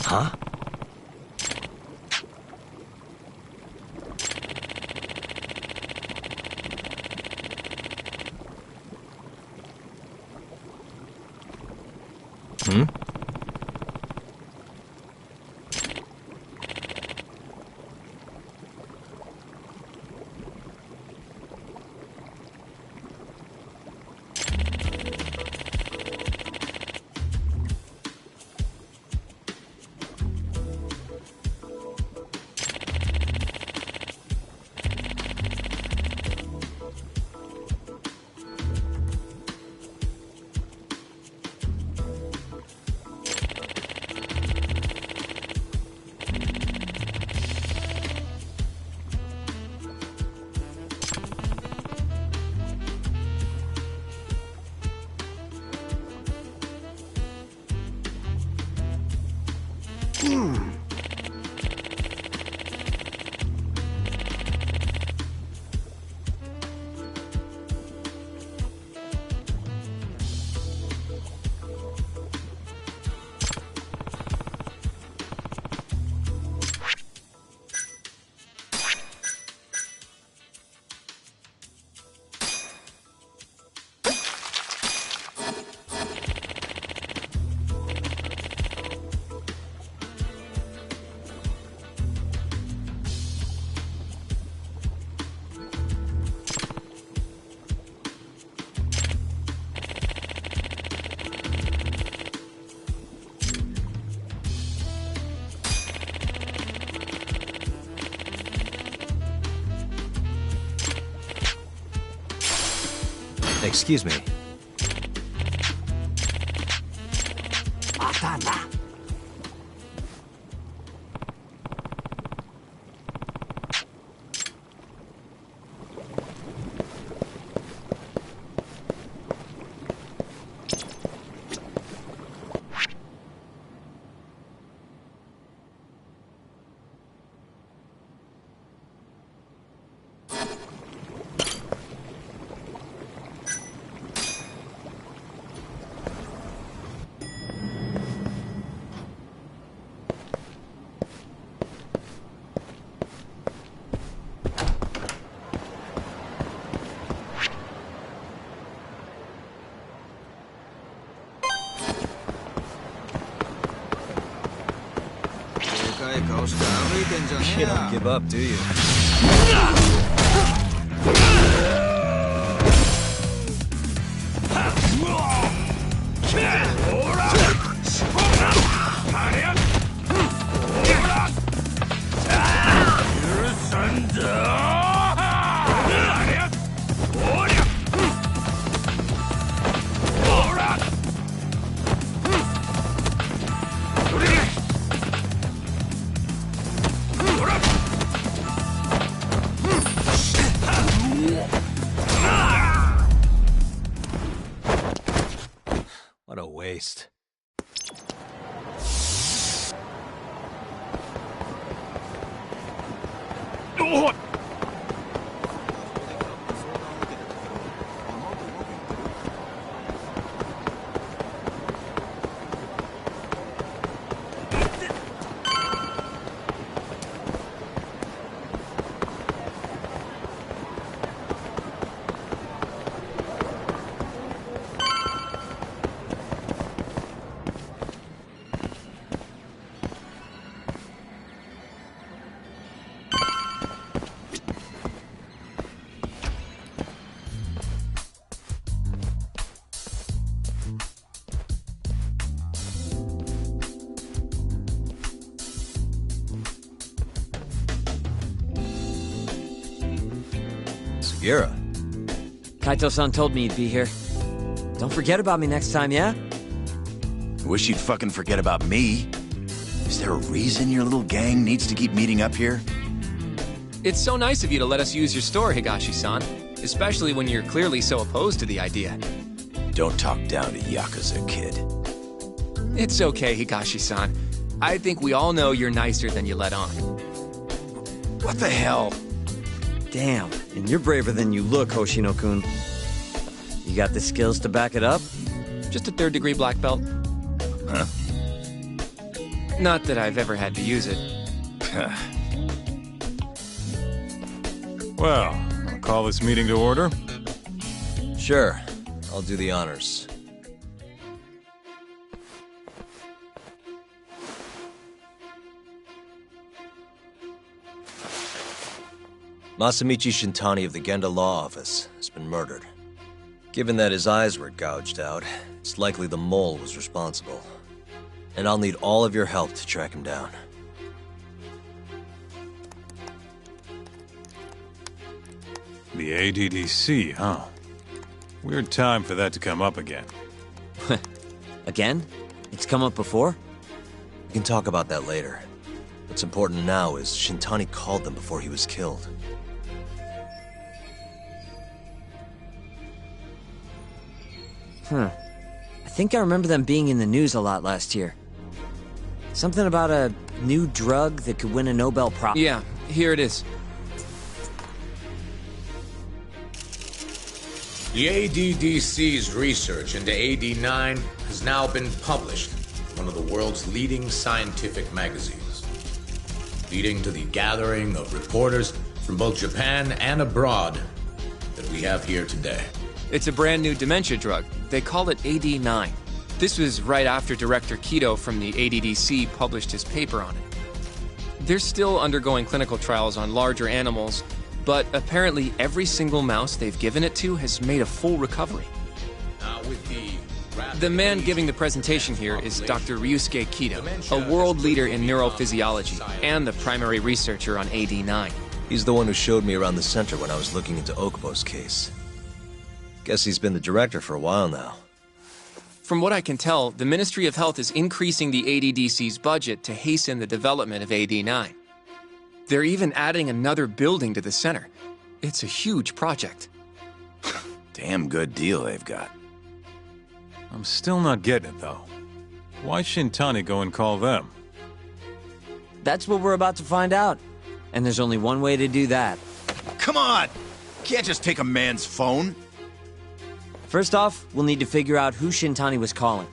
Huh? Hmm? Excuse me. You don't give up, do you? What a waste. Sugiura. Kaito-san told me you'd be here. Don't forget about me next time, yeah? I wish you'd fucking forget about me. Is there a reason your little gang needs to keep meeting up here? It's so nice of you to let us use your store, Higashi-san. Especially when you're clearly so opposed to the idea. Don't talk down to Yakuza, kid. It's okay, Higashi-san. I think we all know you're nicer than you let on. What the hell? Damn, and you're braver than you look, Hoshino-kun. You got the skills to back it up? Just a third-degree black belt. Huh? Not that I've ever had to use it. Well, I'll call this meeting to order. Sure, I'll do the honors. Masamichi Shintani of the Genda Law Office has been murdered. Given that his eyes were gouged out, it's likely the mole was responsible. And I'll need all of your help to track him down. The ADDC, huh? Weird time for that to come up again. Again? It's come up before? We can talk about that later. What's important now is Shintani called them before he was killed. I think I remember them being in the news a lot last year. Something about a new drug that could win a Nobel Prize. Yeah, here it is. The ADDC's research into AD9 has now been published in one of the world's leading scientific magazines, leading to the gathering of reporters from both Japan and abroad that we have here today. It's a brand new dementia drug. They call it AD9. This was right after Director Kido from the ADDC published his paper on it. They're still undergoing clinical trials on larger animals, but apparently every single mouse they've given it to has made a full recovery. The man giving the presentation here is Dr. Ryusuke Kido, a world leader in neurophysiology and the primary researcher on AD9. He's the one who showed me around the center when I was looking into Okubo's case. Guess he's been the director for a while now. From what I can tell, the Ministry of Health is increasing the ADDC's budget to hasten the development of AD9. They're even adding another building to the center. It's a huge project. Damn good deal they've got. I'm still not getting it, though. Why Shintani go and call them? That's what we're about to find out. And there's only one way to do that. Come on! Can't just take a man's phone. First off, we'll need to figure out who Shintani was calling.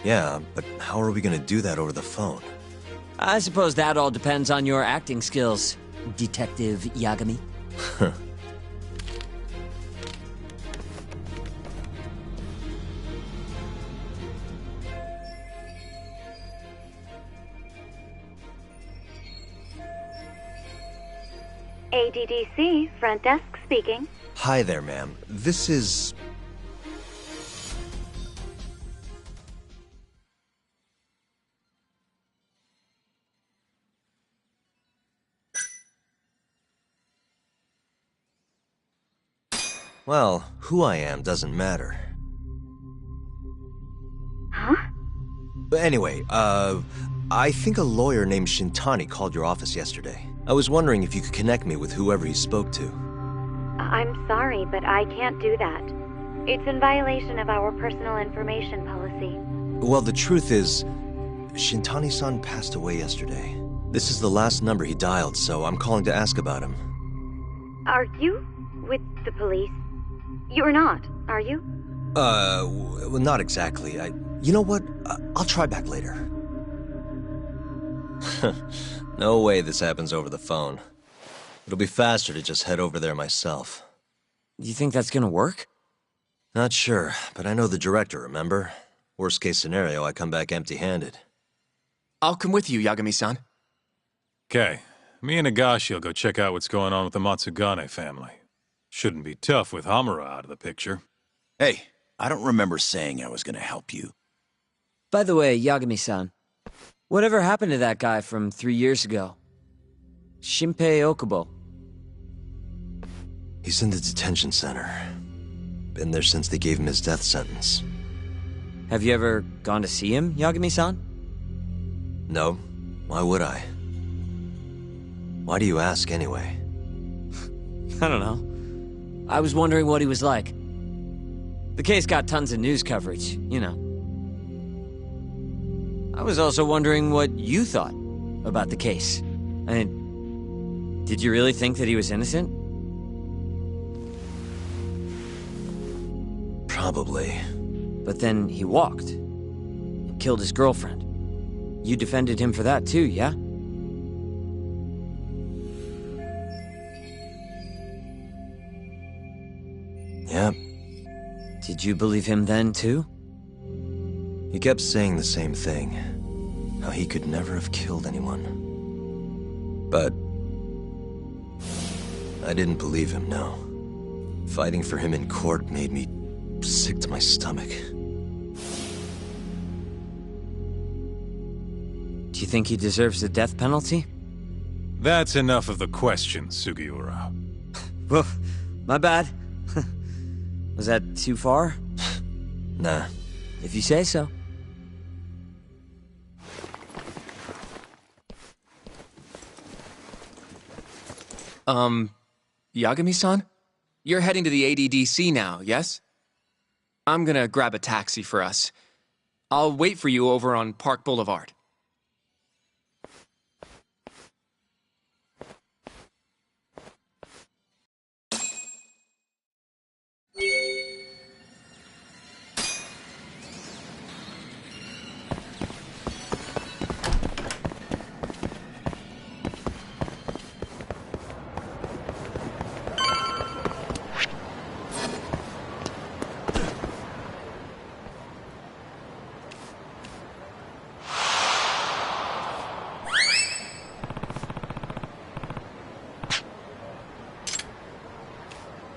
Yeah, but how are we gonna do that over the phone? I suppose that all depends on your acting skills, Detective Yagami. ADDC, front desk speaking. Hi there, ma'am. This is... Well, who I am doesn't matter. Huh? But anyway, I think a lawyer named Shintani called your office yesterday. I was wondering if you could connect me with whoever he spoke to. I'm sorry, but I can't do that. It's in violation of our personal information policy. Well, the truth is, Shintani-san passed away yesterday. This is the last number he dialed, so I'm calling to ask about him. Are you with the police? You're not, are you? Well, not exactly. You know what? I'll try back later. No way this happens over the phone. It'll be faster to just head over there myself. You think that's gonna work? Not sure, but I know the director, remember? Worst case scenario, I come back empty-handed. I'll come with you, Yagami-san. Okay, me and Nagoshi will go check out what's going on with the Matsugane family. Shouldn't be tough with Hamura out of the picture. Hey, I don't remember saying I was gonna help you. By the way, Yagami-san, whatever happened to that guy from 3 years ago? Shinpei Okubo. He's in the detention center. Been there since they gave him his death sentence. Have you ever gone to see him, Yagami-san? No. Why would I? Why do you ask, anyway? I don't know. I was wondering what he was like. The case got tons of news coverage, you know. I was also wondering what you thought about the case. I mean, did you really think that he was innocent? Probably. But then he walked and killed his girlfriend. You defended him for that too, yeah? Yep. Did you believe him then too? He kept saying the same thing. How he could never have killed anyone. But I didn't believe him, no. Fighting for him in court made me sick to my stomach. Do you think he deserves the death penalty? That's enough of the questions, Sugiura. Woof, my bad. Was that too far? Nah. If you say so. Yagami-san? You're heading to the ADDC now, yes? I'm gonna grab a taxi for us. I'll wait for you over on Park Boulevard.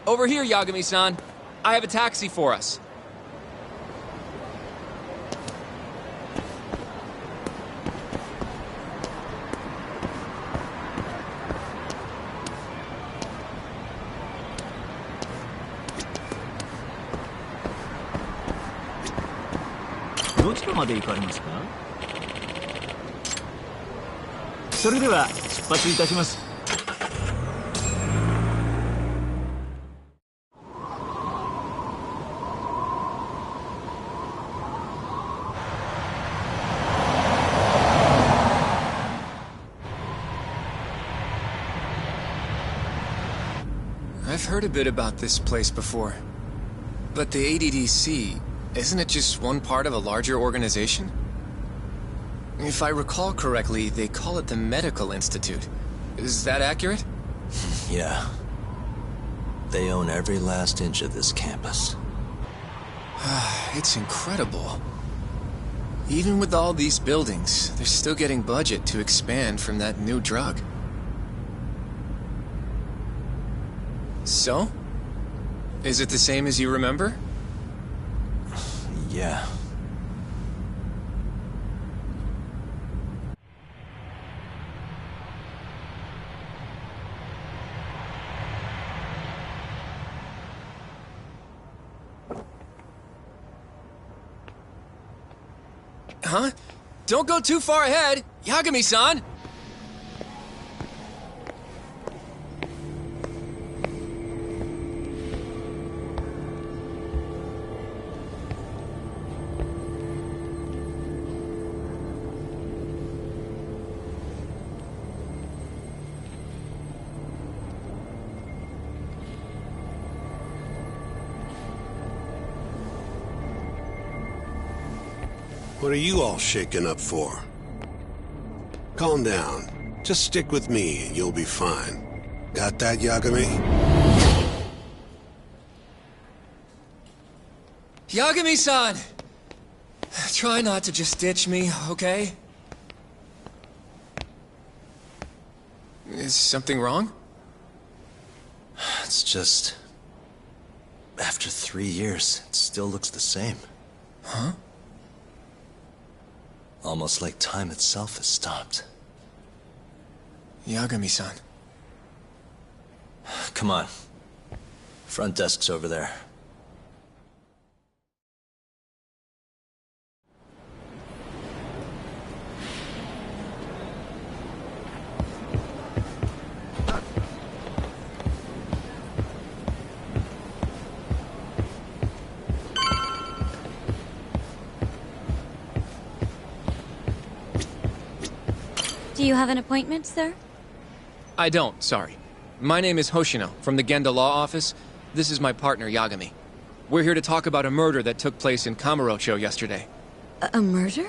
Over here, Yagami-san. I have a taxi for us. I've heard a bit about this place before. But the ADDC, isn't it just one part of a larger organization? If I recall correctly, they call it the Medical Institute. Is that accurate? Yeah. They own every last inch of this campus. It's incredible. Even with all these buildings, they're still getting budget to expand from that new drug. So? Is it the same as you remember? Yeah. Huh? Don't go too far ahead! Yagami-san! What are you all shaken up for? Calm down. Just stick with me and you'll be fine. Got that, Yagami? Yagami-san! Try not to just ditch me, okay? Is something wrong? It's just... After 3 years, it still looks the same. Huh? Almost like time itself has stopped. Yagami-san. Come on. Front desk's over there. Do you have an appointment, sir? I don't, sorry. My name is Hoshino, from the Genda Law Office. This is my partner, Yagami. We're here to talk about a murder that took place in Kamurocho yesterday. A murder?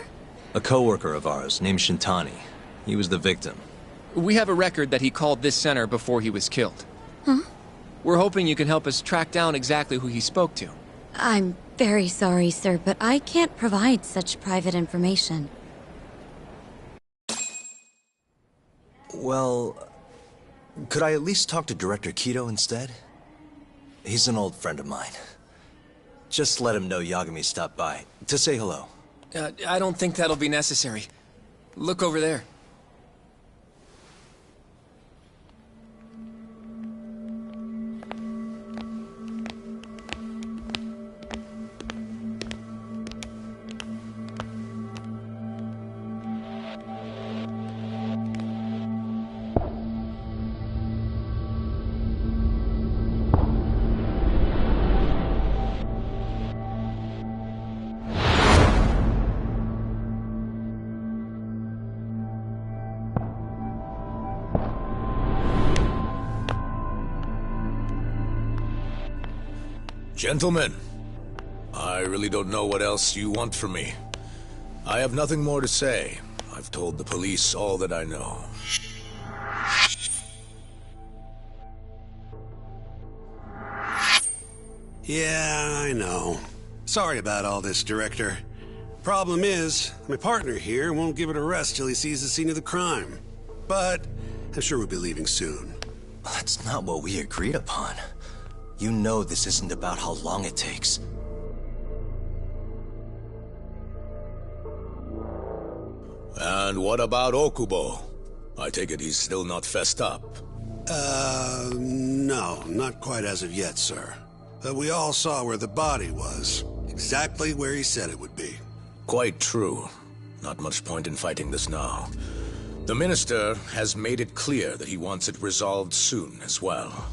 A coworker of ours, named Shintani. He was the victim. We have a record that he called this center before he was killed. Huh? We're hoping you can help us track down exactly who he spoke to. I'm very sorry, sir, but I can't provide such private information. Well, could I at least talk to Director Kido instead? He's an old friend of mine. Just let him know Yagami stopped by, to say hello. I don't think that'll be necessary. Look over there. Gentlemen, I really don't know what else you want from me. I have nothing more to say. I've told the police all that I know. Yeah, I know. Sorry about all this, Director. Problem is, my partner here won't give it a rest till he sees the scene of the crime. But I'm sure we'll be leaving soon. That's not what we agreed upon. You know this isn't about how long it takes. And what about Okubo? I take it he's still not fessed up. No, not quite as of yet, sir. But we all saw where the body was. Exactly where he said it would be. Quite true. Not much point in fighting this now. The Minister has made it clear that he wants it resolved soon as well.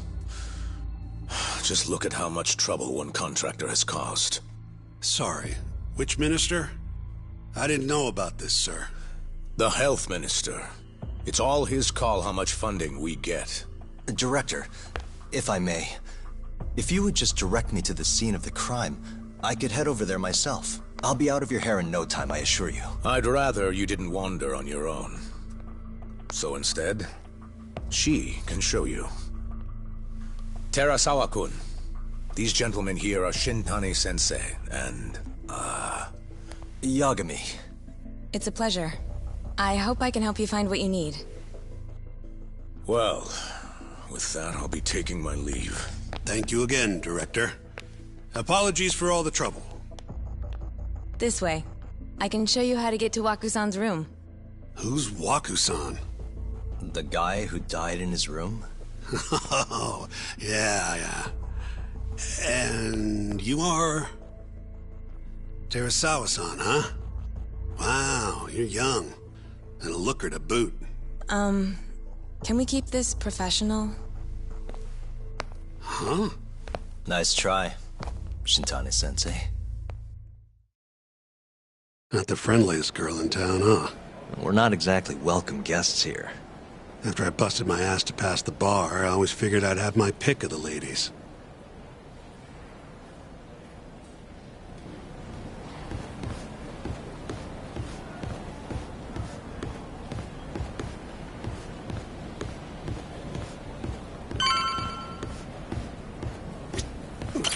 Just look at how much trouble one contractor has caused. Sorry, which minister? I didn't know about this, sir. The Health Minister. It's all his call how much funding we get. Director, if I may, if you would just direct me to the scene of the crime, I could head over there myself. I'll be out of your hair in no time, I assure you. I'd rather you didn't wander on your own. So instead, she can show you. Terasawa-kun, these gentlemen here are Shintani-sensei and, Yagami. It's a pleasure. I hope I can help you find what you need. Well, With that, I'll be taking my leave. Thank you again, Director. Apologies for all the trouble. This way. I can show you how to get to Waku-san's room. Who's Waku-san? The guy who died in his room? Oh, yeah. And you are... Terasawa-san, huh? Wow, you're young. And a looker to boot. Can we keep this professional? Huh? Nice try, Shintani-sensei. Not the friendliest girl in town, huh? We're not exactly welcome guests here. After I busted my ass to pass the bar, I always figured I'd have my pick of the ladies.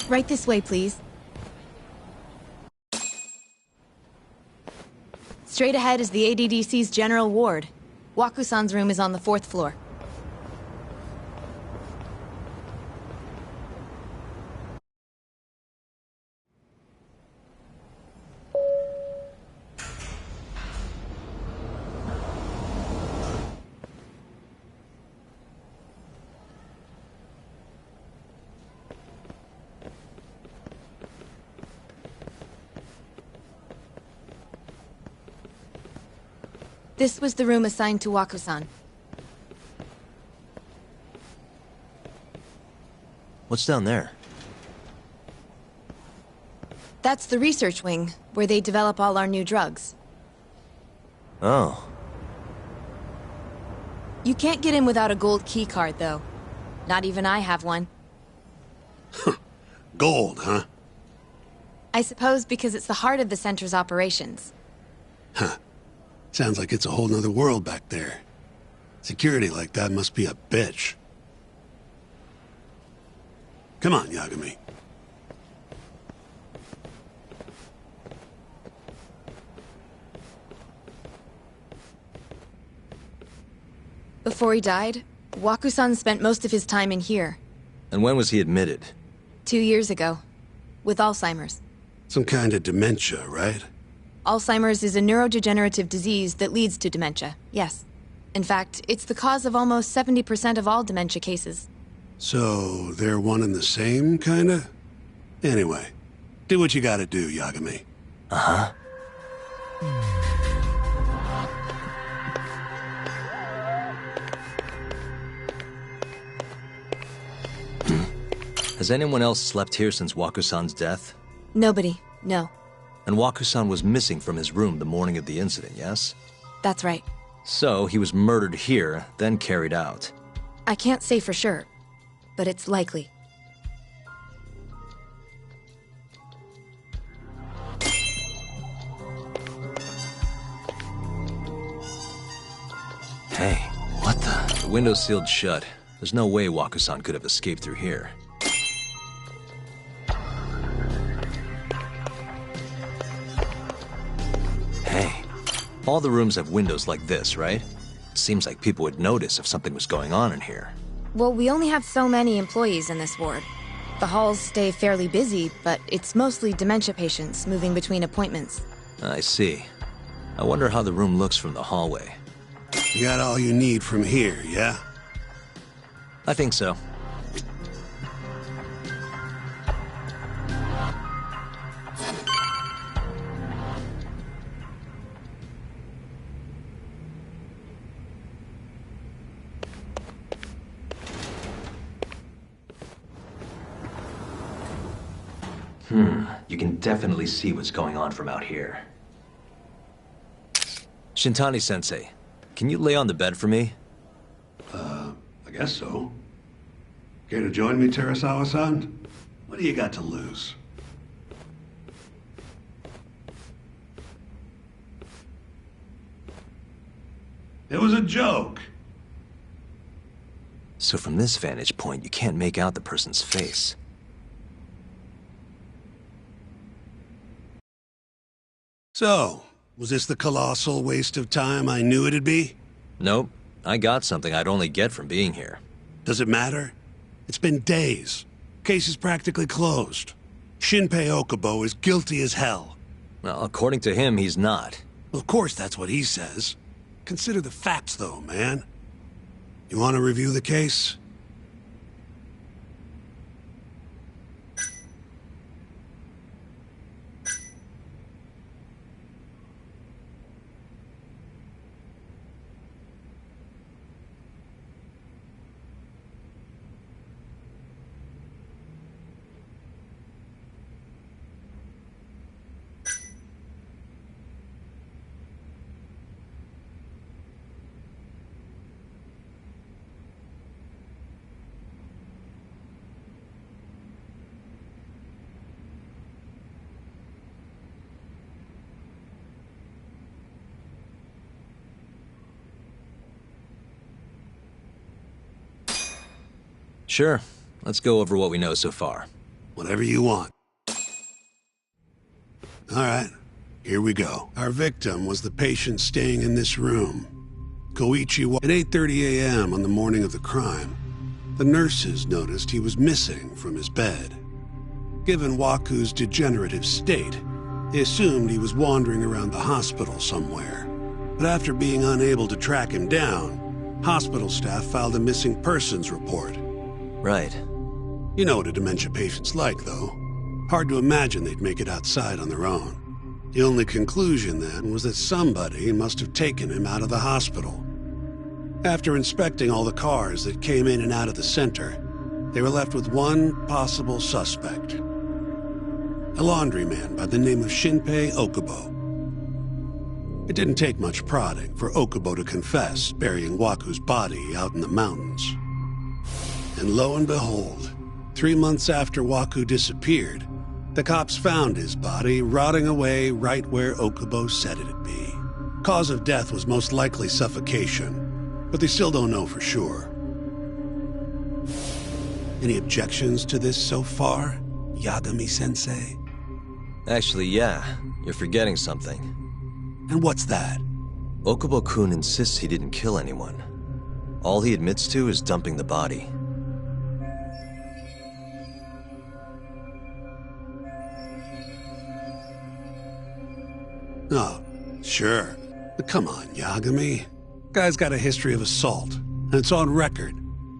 Right this way, please. Straight ahead is the ADDC's general ward. Waku-san's room is on the 4th floor. This was the room assigned to Waku-san. What's down there? That's the research wing, where they develop all our new drugs. Oh. You can't get in without a gold key card, though. Not even I have one. Gold, huh? I suppose because it's the heart of the center's operations. Huh. Sounds like it's a whole nother world back there. Security like that must be a bitch. Come on, Yagami. Before he died, Waku-san spent most of his time in here. And when was he admitted? 2 years ago. With Alzheimer's. Some kind of dementia, right? Alzheimer's is a neurodegenerative disease that leads to dementia, yes. In fact, it's the cause of almost 70% of all dementia cases. So, they're one and the same, kinda? Anyway, do what you gotta do, Yagami. Uh-huh. Has anyone else slept here since Waku-san's death? Nobody, no. And Waku-san was missing from his room the morning of the incident, yes? That's right. So, he was murdered here, then carried out. I can't say for sure, but it's likely. Hey, what the? The window's sealed shut. There's no way Waku-san could have escaped through here. Hey, all the rooms have windows like this, right? Seems like people would notice if something was going on in here. Well, we only have so many employees in this ward. The halls stay fairly busy, but it's mostly dementia patients moving between appointments. I see. I wonder how the room looks from the hallway. You got all you need from here, yeah? I think so. You can definitely see what's going on from out here. Shintani-sensei, can you lay on the bed for me? I guess so. Care to join me, Terasawa-san? What do you got to lose? It was a joke. So from this vantage point, you can't make out the person's face. So, was this the colossal waste of time I knew it'd be? Nope. I got something I'd only get from being here. Does it matter? It's been days. Case is practically closed. Shinpei Okubo is guilty as hell. Well, according to him, he's not. Well, of course that's what he says. Consider the facts, though, man. You want to review the case? Sure. Let's go over what we know so far. Whatever you want. All right, here we go. Our victim was the patient staying in this room. Koichi was at 8:30 a.m. on the morning of the crime. The nurses noticed he was missing from his bed. Given Waku's degenerative state, they assumed he was wandering around the hospital somewhere. But after being unable to track him down, hospital staff filed a missing persons report. Right. You know what a dementia patient's like, though. Hard to imagine they'd make it outside on their own. The only conclusion, then, was that somebody must have taken him out of the hospital. After inspecting all the cars that came in and out of the center, they were left with one possible suspect. A laundryman by the name of Shinpei Okubo. It didn't take much prodding for Okubo to confess burying Waku's body out in the mountains. And lo and behold, 3 months after Waku disappeared, the cops found his body rotting away right where Okubo said it'd be. Cause of death was most likely suffocation, but they still don't know for sure. Any objections to this so far, Yagami-sensei? Actually, yeah. You're forgetting something. And what's that? Okubo-kun insists he didn't kill anyone. All he admits to is dumping the body. Oh, sure. But come on, Yagami. Guy's got a history of assault, and it's on record.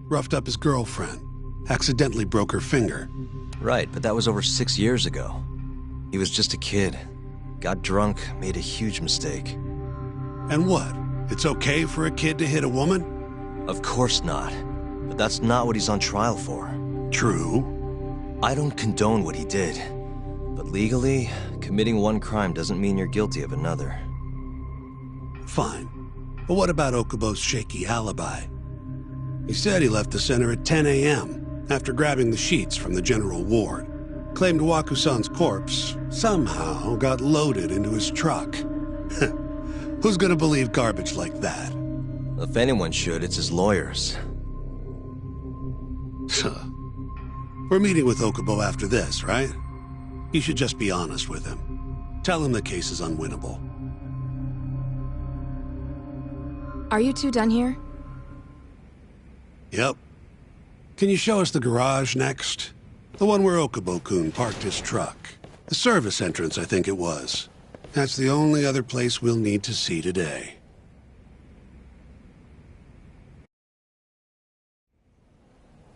Roughed up his girlfriend. Accidentally broke her finger. Right, but that was over 6 years ago. He was just a kid. Got drunk, made a huge mistake. And what? It's okay for a kid to hit a woman? Of course not. But that's not what he's on trial for. True. I don't condone what he did. But legally, committing one crime doesn't mean you're guilty of another. Fine. But what about Okubo's shaky alibi? He said he left the center at 10 a.m. after grabbing the sheets from the general ward. Claimed Waku-san's corpse somehow got loaded into his truck. Who's gonna believe garbage like that? If anyone should, it's his lawyers. We're meeting with Okubo after this, right? You should just be honest with him. Tell him the case is unwinnable. Are you two done here? Yep. Can you show us the garage next? The one where Okubo-kun parked his truck. The service entrance, I think it was. That's the only other place we'll need to see today.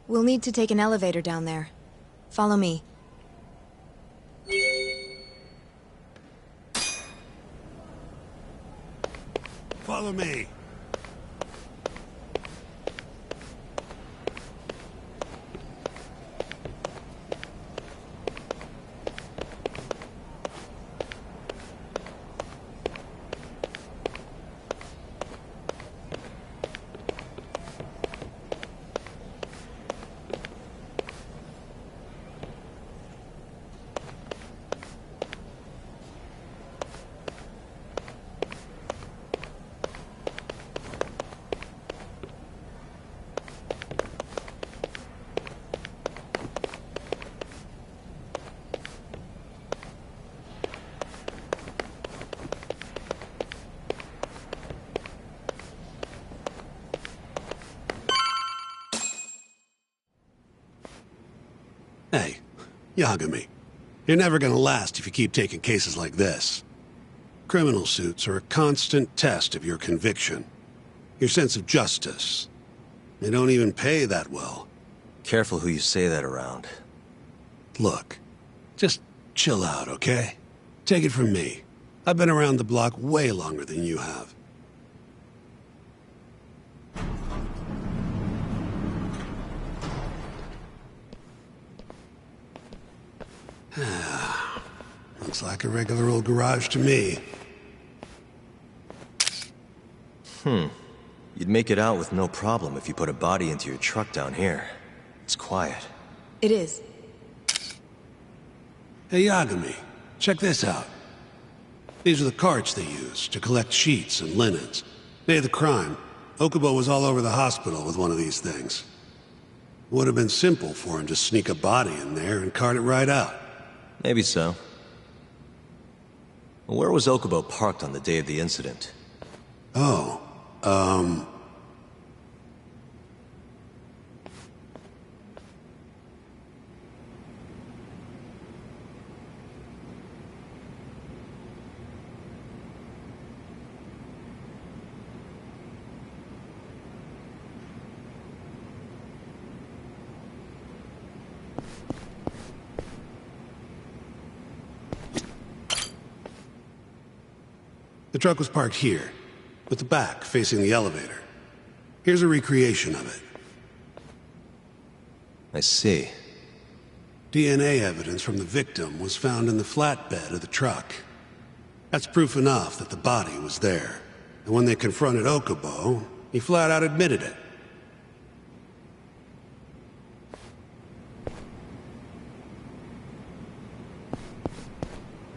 We'll need to take an elevator down there. Follow me. Follow me. Yagami, you're never gonna last if you keep taking cases like this. Criminal suits are a constant test of your conviction, your sense of justice. They don't even pay that well. Careful who you say that around. Look, just chill out, okay? Take it from me. I've been around the block way longer than you have. Looks like a regular old garage to me. You'd make it out with no problem if you put a body into your truck down here. It's quiet. It is. Hey, Yagami, check this out. These are the carts they use to collect sheets and linens. Day of the crime, Okubo was all over the hospital with one of these things. Would have been simple for him to sneak a body in there and cart it right out. Maybe so. Where was Okubo parked on the day of the incident? Oh, the truck was parked here, with the back facing the elevator. Here's a recreation of it. I see. DNA evidence from the victim was found in the flatbed of the truck. That's proof enough that the body was there. And when they confronted Okubo, he flat out admitted it.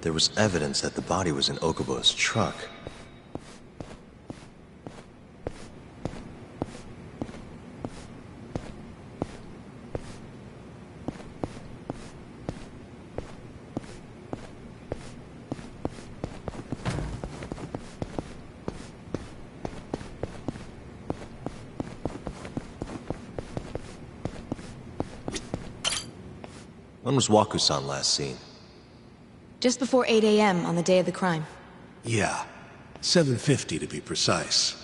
There was evidence that the body was in Okubo's truck. When was Waku-san last seen? Just before 8 a.m. on the day of the crime. Yeah, 7:50 to be precise.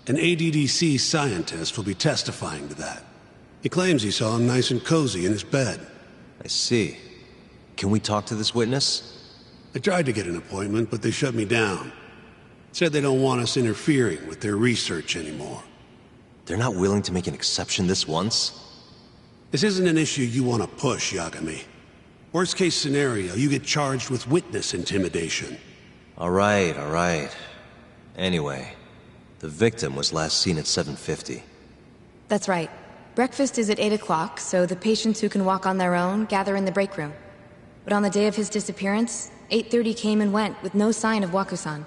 An ADDC scientist will be testifying to that. He claims he saw him nice and cozy in his bed. I see. Can we talk to this witness? I tried to get an appointment, but they shut me down. Said they don't want us interfering with their research anymore. They're not willing to make an exception this once? This isn't an issue you want to push, Yagami. Worst case scenario, you get charged with witness intimidation. All right. Anyway, the victim was last seen at 7:50. That's right. Breakfast is at 8 o'clock, so the patients who can walk on their own gather in the break room. But on the day of his disappearance, 8:30 came and went with no sign of Waku-san.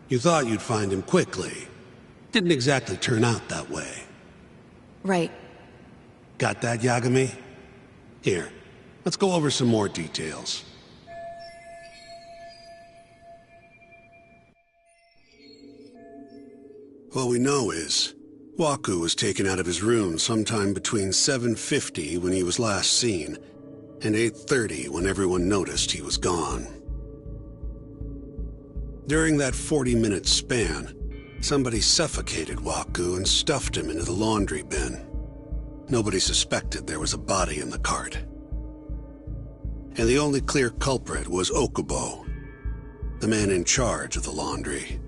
You thought you'd find him quickly. Didn't exactly turn out that way. Right. Got that, Yagami? Here, let's go over some more details. What we know is, Waku was taken out of his room sometime between 7:50 when he was last seen, and 8:30 when everyone noticed he was gone. During that 40-minute span, somebody suffocated Waku and stuffed him into the laundry bin. Nobody suspected there was a body in the cart. And the only clear culprit was Okubo, the man in charge of the laundry.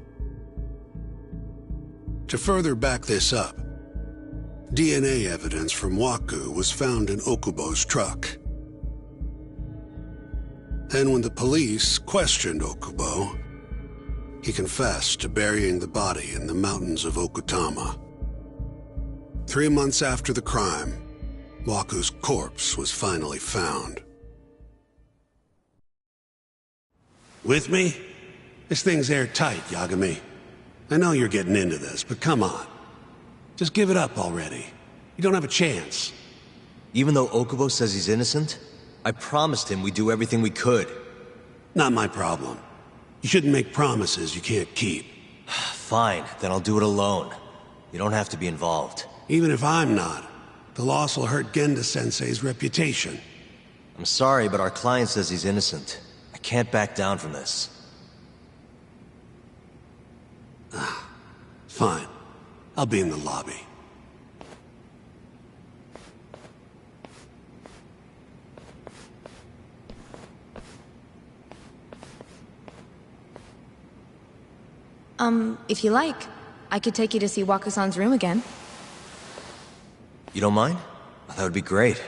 To further back this up, DNA evidence from Waku was found in Okubo's truck. Then when the police questioned Okubo, he confessed to burying the body in the mountains of Okutama. 3 months after the crime, Waku's corpse was finally found. With me? This thing's airtight, Yagami. I know you're getting into this, but come on. Just give it up already. You don't have a chance. Even though Okubo says he's innocent, I promised him we'd do everything we could. Not my problem. You shouldn't make promises you can't keep. Fine, then I'll do it alone. You don't have to be involved. Even if I'm not, the loss will hurt Genda-sensei's reputation. I'm sorry, but our client says he's innocent. I can't back down from this. Fine. I'll be in the lobby. If you like, I could take you to see Waku-san's room again. You don't mind? That would be great.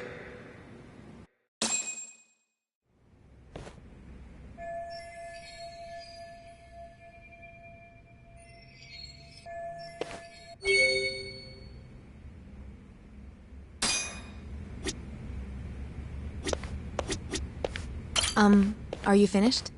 Are you finished?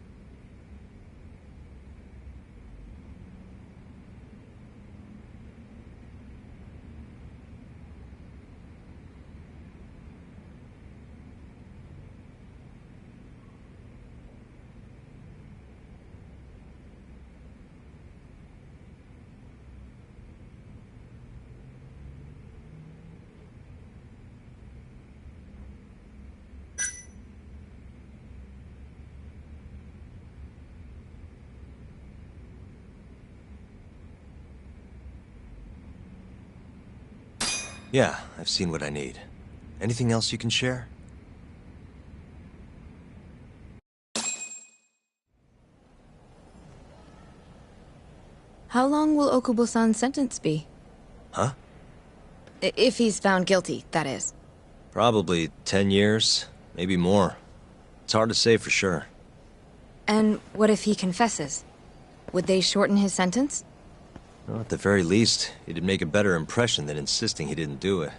Yeah, I've seen what I need. Anything else you can share? How long will Okubo-san's sentence be? Huh? If he's found guilty, that is. Probably 10 years, maybe more. It's hard to say for sure. And what if he confesses? Would they shorten his sentence? Well, at the very least, it'd make a better impression than insisting he didn't do it.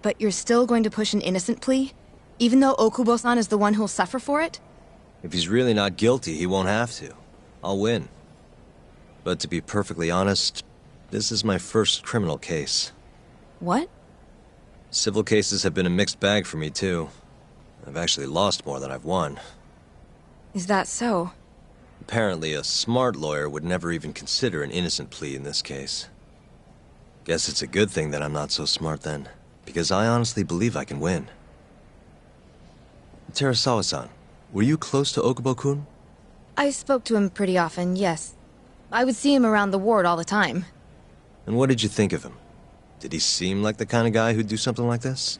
But you're still going to push an innocent plea? Even though Okubo-san is the one who'll suffer for it? If he's really not guilty, he won't have to. I'll win. But to be perfectly honest, this is my first criminal case. What? Civil cases have been a mixed bag for me, too. I've actually lost more than I've won. Is that so? Apparently, a smart lawyer would never even consider an innocent plea in this case. Guess it's a good thing that I'm not so smart then, because I honestly believe I can win. Terasawa-san, were you close to Okubo-kun? I spoke to him pretty often, yes. I would see him around the ward all the time. And what did you think of him? Did he seem like the kind of guy who'd do something like this?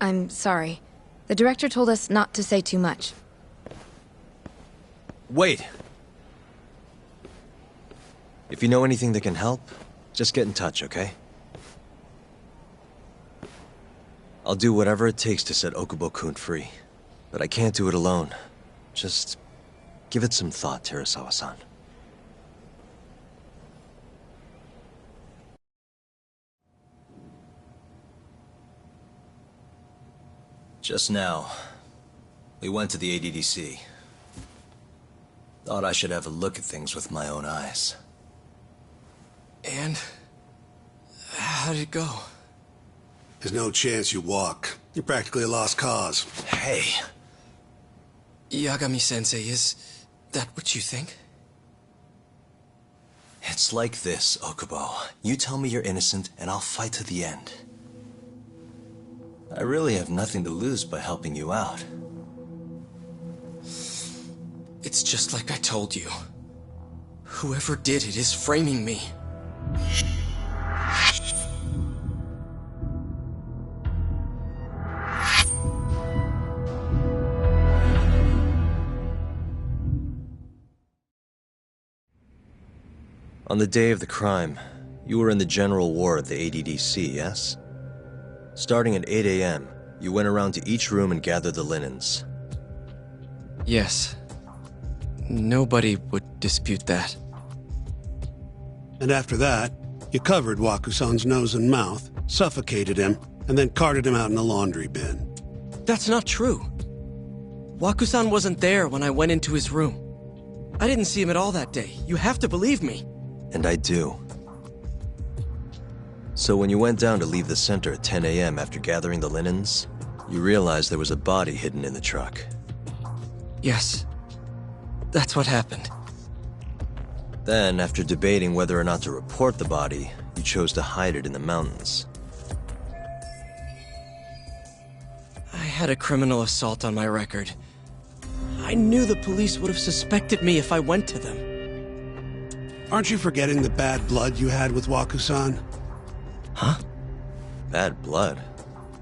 I'm sorry. The director told us not to say too much. Wait! If you know anything that can help, just get in touch, okay? I'll do whatever it takes to set Okubo-kun free. But I can't do it alone. Just give it some thought, Terasawa-san. Just now, we went to the ADDC. Thought I should have a look at things with my own eyes. And? How did it go? There's no chance you walk. You're practically a lost cause. Hey. Yagami-sensei, is that what you think? It's like this, Okubo. You tell me you're innocent, and I'll fight to the end. I really have nothing to lose by helping you out. It's just like I told you. Whoever did it is framing me. On the day of the crime, you were in the general ward at the ADDC, yes? Starting at 8 a.m., you went around to each room and gathered the linens. Yes. Nobody would dispute that. And after that, you covered Waku-san's nose and mouth, suffocated him, and then carted him out in the laundry bin. That's not true. Waku-san wasn't there when I went into his room. I didn't see him at all that day. You have to believe me. And I do. So when you went down to leave the center at 10 a.m. after gathering the linens, you realized there was a body hidden in the truck. Yes. That's what happened. Then, after debating whether or not to report the body, you chose to hide it in the mountains. I had a criminal assault on my record. I knew the police would have suspected me if I went to them. Aren't you forgetting the bad blood you had with Waku-san? Huh? Bad blood?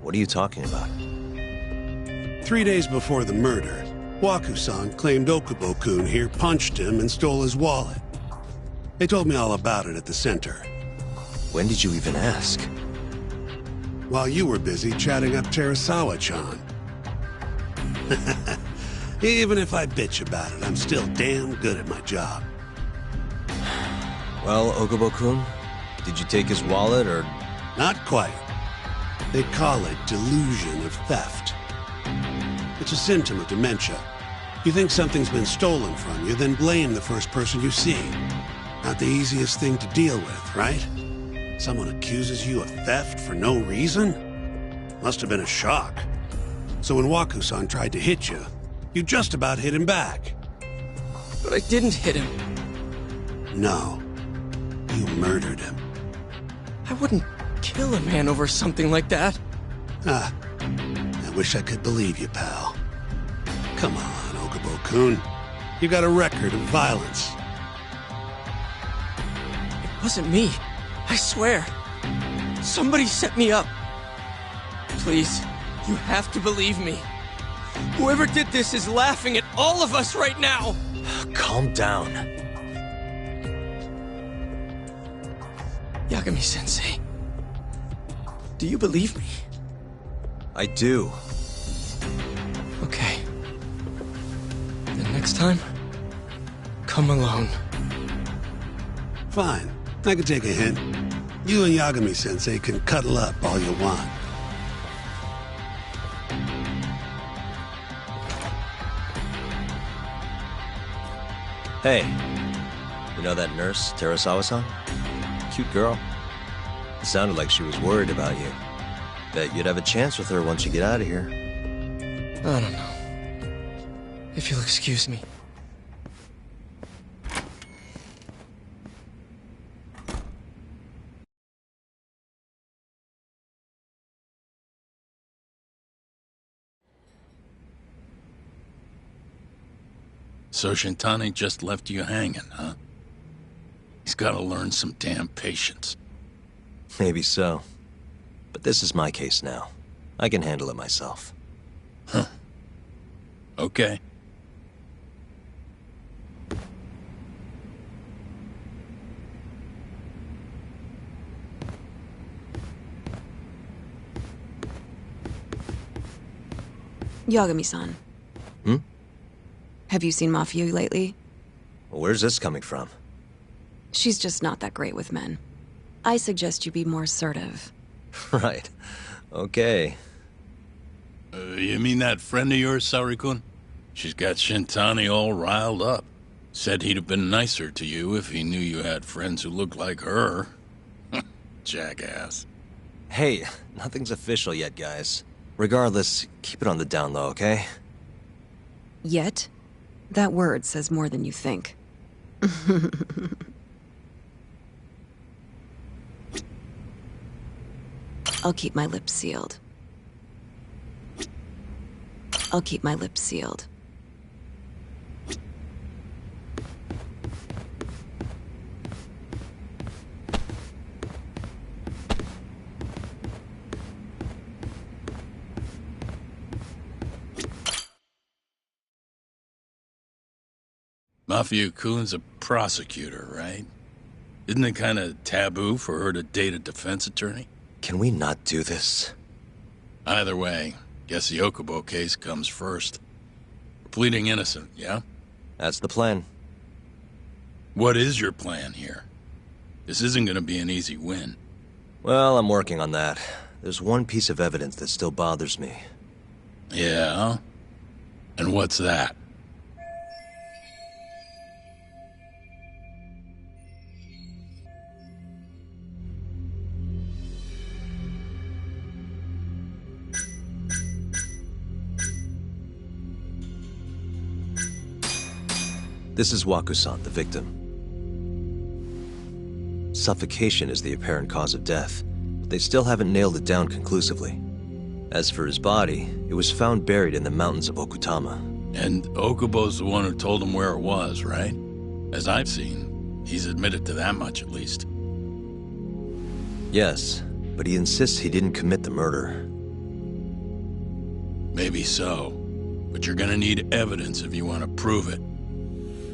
What are you talking about? 3 days before the murder, Waku-san claimed Okubo-kun here punched him and stole his wallet. They told me all about it at the center. When did you even ask? While you were busy chatting up Terasawa-chan. Even if I bitch about it, I'm still damn good at my job. Well, Okubo-kun, did you take his wallet, or...? Not quite. They call it delusion of theft. It's a symptom of dementia. You think something's been stolen from you, then blame the first person you see. Not the easiest thing to deal with, right? Someone accuses you of theft for no reason? Must have been a shock. So when Waku-san tried to hit you, you just about hit him back. But I didn't hit him. No. You murdered him. I wouldn't kill a man over something like that. I wish I could believe you, pal. Come on, Okubo-kun. You got a record of violence. It wasn't me. I swear. Somebody set me up. Please, you have to believe me. Whoever did this is laughing at all of us right now. Calm down. Yagami-sensei, do you believe me? I do. Okay. Then next time, come alone. Fine. I can take a hint. You and Yagami-sensei can cuddle up all you want. Hey, you know that nurse, Terasawa-san? Cute girl. It sounded like she was worried about you. Bet you'd have a chance with her once you get out of here. I don't know. If you'll excuse me. So Shintani just left you hanging, huh? He's gotta learn some damn patience. Maybe so. But this is my case now. I can handle it myself. Huh. Okay. Yagami-san. Hmm? Have you seen Mafia lately? Where's this coming from? She's just not that great with men. I suggest you be more assertive. Right. Okay. You mean that friend of yours, Saori-kun? She's got Shintani all riled up. Said he'd have been nicer to you if he knew you had friends who looked like her. Jackass. Hey, nothing's official yet, guys. Regardless, keep it on the down low, okay? Yet? That word says more than you think. I'll keep my lips sealed. I'll keep my lips sealed. Mafia-kun's a prosecutor, right? Isn't it kind of taboo for her to date a defense attorney? Can we not do this? Either way, guess the Okubo case comes first. We're pleading innocent, yeah? That's the plan. What is your plan here? This isn't gonna be an easy win. Well, I'm working on that. There's one piece of evidence that still bothers me. Yeah? And what's that? This is Waku-san, the victim. Suffocation is the apparent cause of death, but they still haven't nailed it down conclusively. As for his body, it was found buried in the mountains of Okutama. And Okubo's the one who told him where it was, right? As I've seen, he's admitted to that much at least. Yes, but he insists he didn't commit the murder. Maybe so, but you're gonna need evidence if you want to prove it.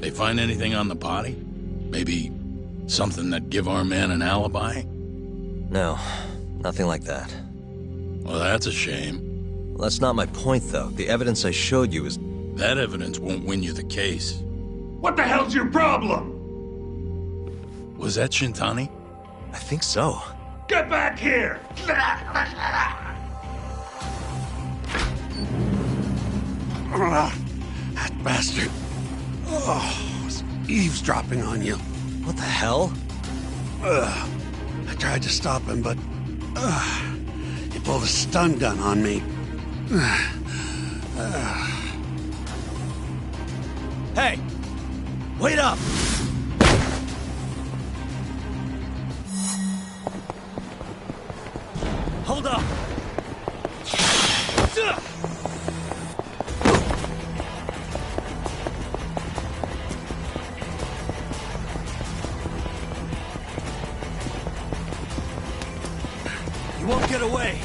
They find anything on the body? Maybe something that'd give our man an alibi? No, nothing like that. Well, that's a shame. Well, that's not my point, though. The evidence I showed you is... That evidence won't win you the case. What the hell's your problem? Was that Shintani? I think so. Get back here! That bastard. Oh, he's eavesdropping on you. What the hell? I tried to stop him, but... he pulled a stun gun on me. Hey! Wait up! Hold up! You won't get away!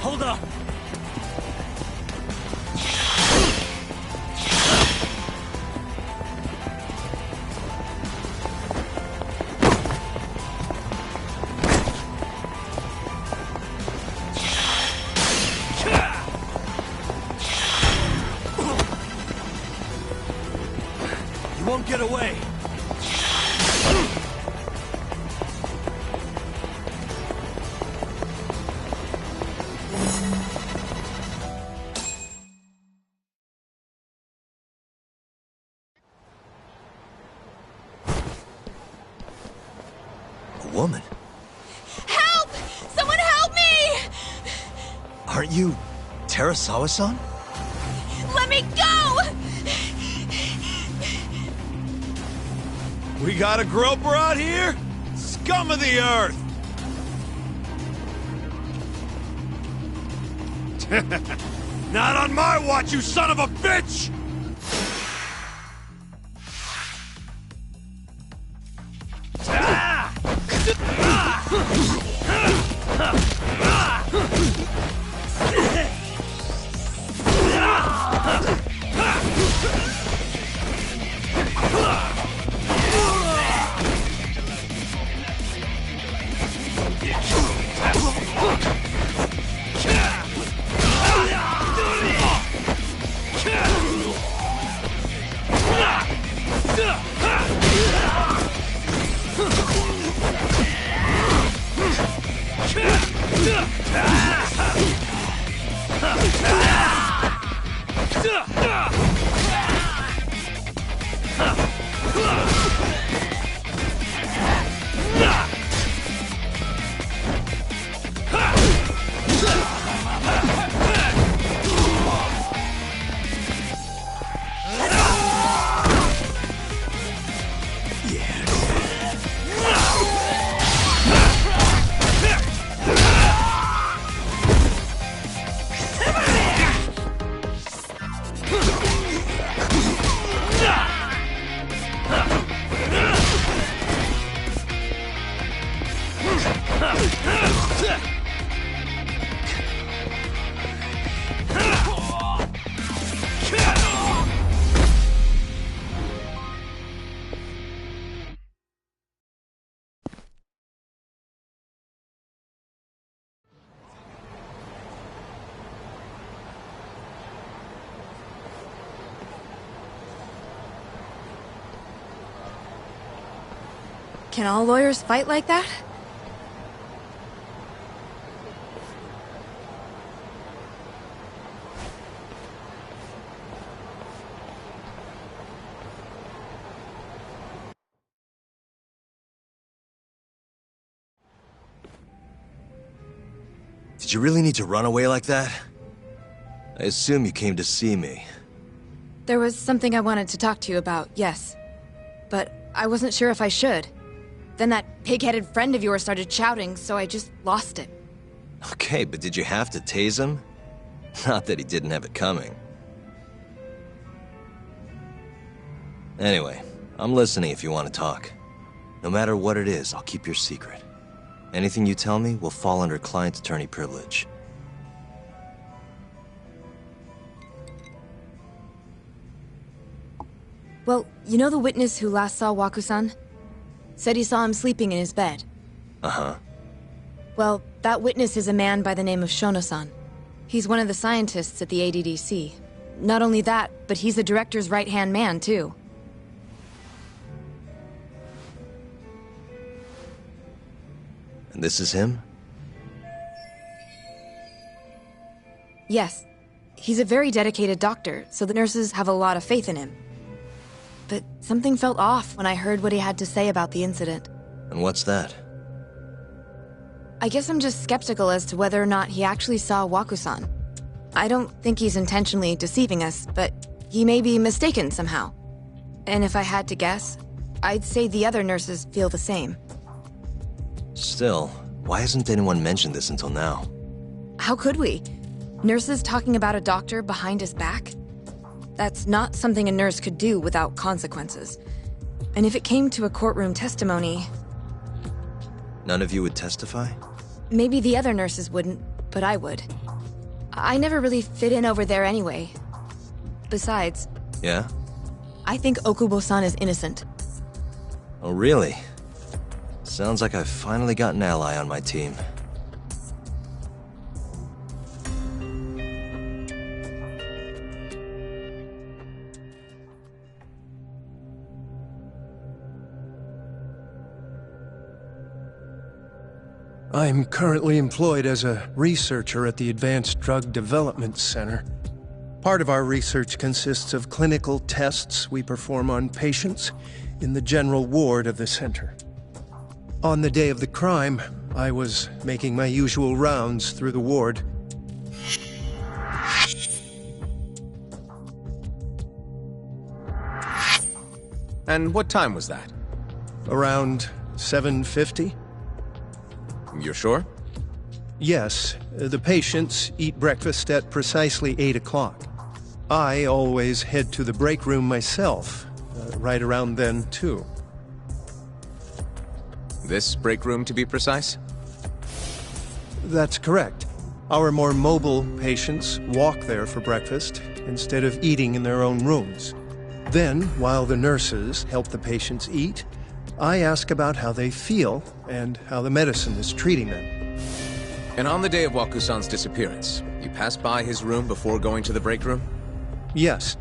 Hold up! You won't get away! Woman. Help! Someone help me! Aren't you Terasawa-san? Let me go! We got a groper out here? Scum of the earth! Not on my watch, you son of a bitch! Can all lawyers fight like that? Did you really need to run away like that? I assume you came to see me. There was something I wanted to talk to you about, yes. But I wasn't sure if I should. Then that pig-headed friend of yours started shouting, so I just lost it. Okay, but did you have to tase him? Not that he didn't have it coming. Anyway, I'm listening if you want to talk. No matter what it is, I'll keep your secret. Anything you tell me will fall under client attorney privilege. Well, you know the witness who last saw Waku-san? Said he saw him sleeping in his bed. Uh-huh. Well, that witness is a man by the name of Shono-san. He's one of the scientists at the ADDC. Not only that, but he's the director's right-hand man, too. And this is him? Yes. He's a very dedicated doctor, so the nurses have a lot of faith in him. But something felt off when I heard what he had to say about the incident. And what's that? I guess I'm just skeptical as to whether or not he actually saw Waku-san. I don't think he's intentionally deceiving us, but he may be mistaken somehow. And if I had to guess, I'd say the other nurses feel the same. Still, why hasn't anyone mentioned this until now? How could we? Nurses talking about a doctor behind his back? That's not something a nurse could do without consequences. And if it came to a courtroom testimony... None of you would testify? Maybe the other nurses wouldn't, but I would. I never really fit in over there anyway. Besides... Yeah? I think Okubo-san is innocent. Oh, really? Sounds like I've finally got an ally on my team. I'm currently employed as a researcher at the Advanced Drug Development Center. Part of our research consists of clinical tests we perform on patients in the general ward of the center. On the day of the crime, I was making my usual rounds through the ward. And what time was that? Around 7:50? You're sure? Yes. The patients eat breakfast at precisely 8 o'clock. I always head to the break room myself, right around then, too. This break room, to be precise? That's correct. Our more mobile patients walk there for breakfast instead of eating in their own rooms. Then, while the nurses help the patients eat, I ask about how they feel and how the medicine is treating them. And on the day of Waku-san's disappearance, you passed by his room before going to the break room? Yes.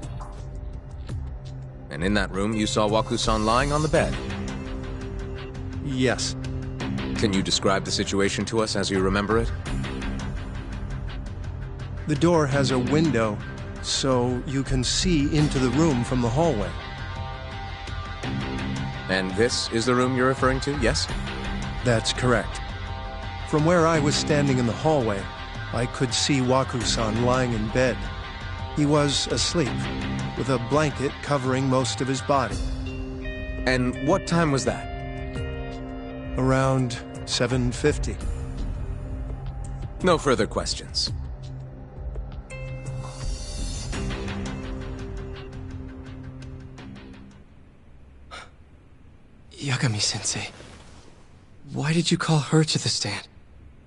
And in that room, you saw Waku-san lying on the bed? Yes. Can you describe the situation to us as you remember it? The door has a window, so you can see into the room from the hallway. And this is the room you're referring to, yes? That's correct. From where I was standing in the hallway, I could see Waku-san lying in bed. He was asleep, with a blanket covering most of his body. And what time was that? Around 7:50. No further questions. Yagami-sensei, why did you call her to the stand?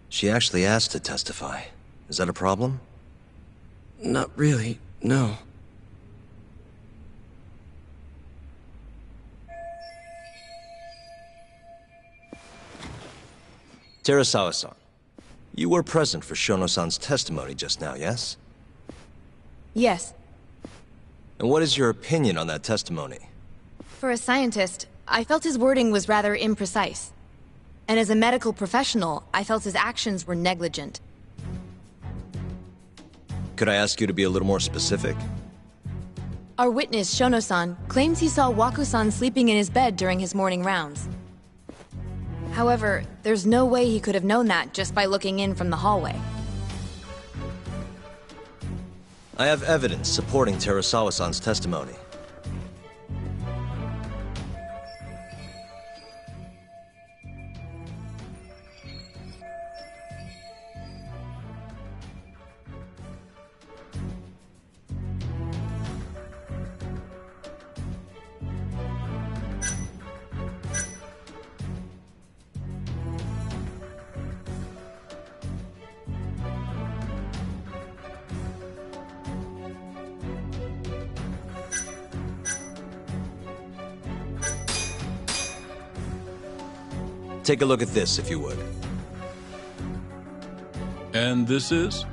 She actually asked to testify. Is that a problem? Not really, no. Terasawa-san, you were present for Shono-san's testimony just now, yes? Yes. And what is your opinion on that testimony? For a scientist, I felt his wording was rather imprecise. And as a medical professional, I felt his actions were negligent. Could I ask you to be a little more specific? Our witness, Shono-san, claims he saw Waku-san sleeping in his bed during his morning rounds. However, there's no way he could have known that just by looking in from the hallway. I have evidence supporting Terasawa-san's testimony. Take a look at this, if you would. And this is?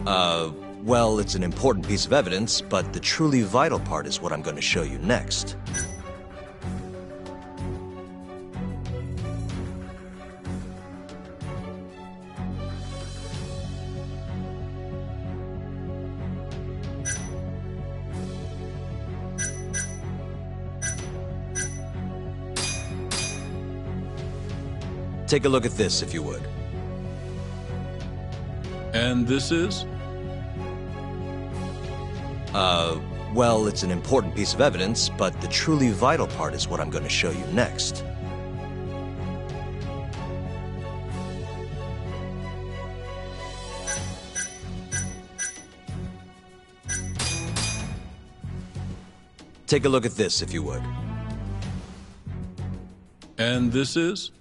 Well, it's an important piece of evidence, but the truly vital part is what I'm going to show you next. Take a look at this, if you would. And this is? Well, it's an important piece of evidence, but the truly vital part is what I'm going to show you next. Take a look at this, if you would. And this is?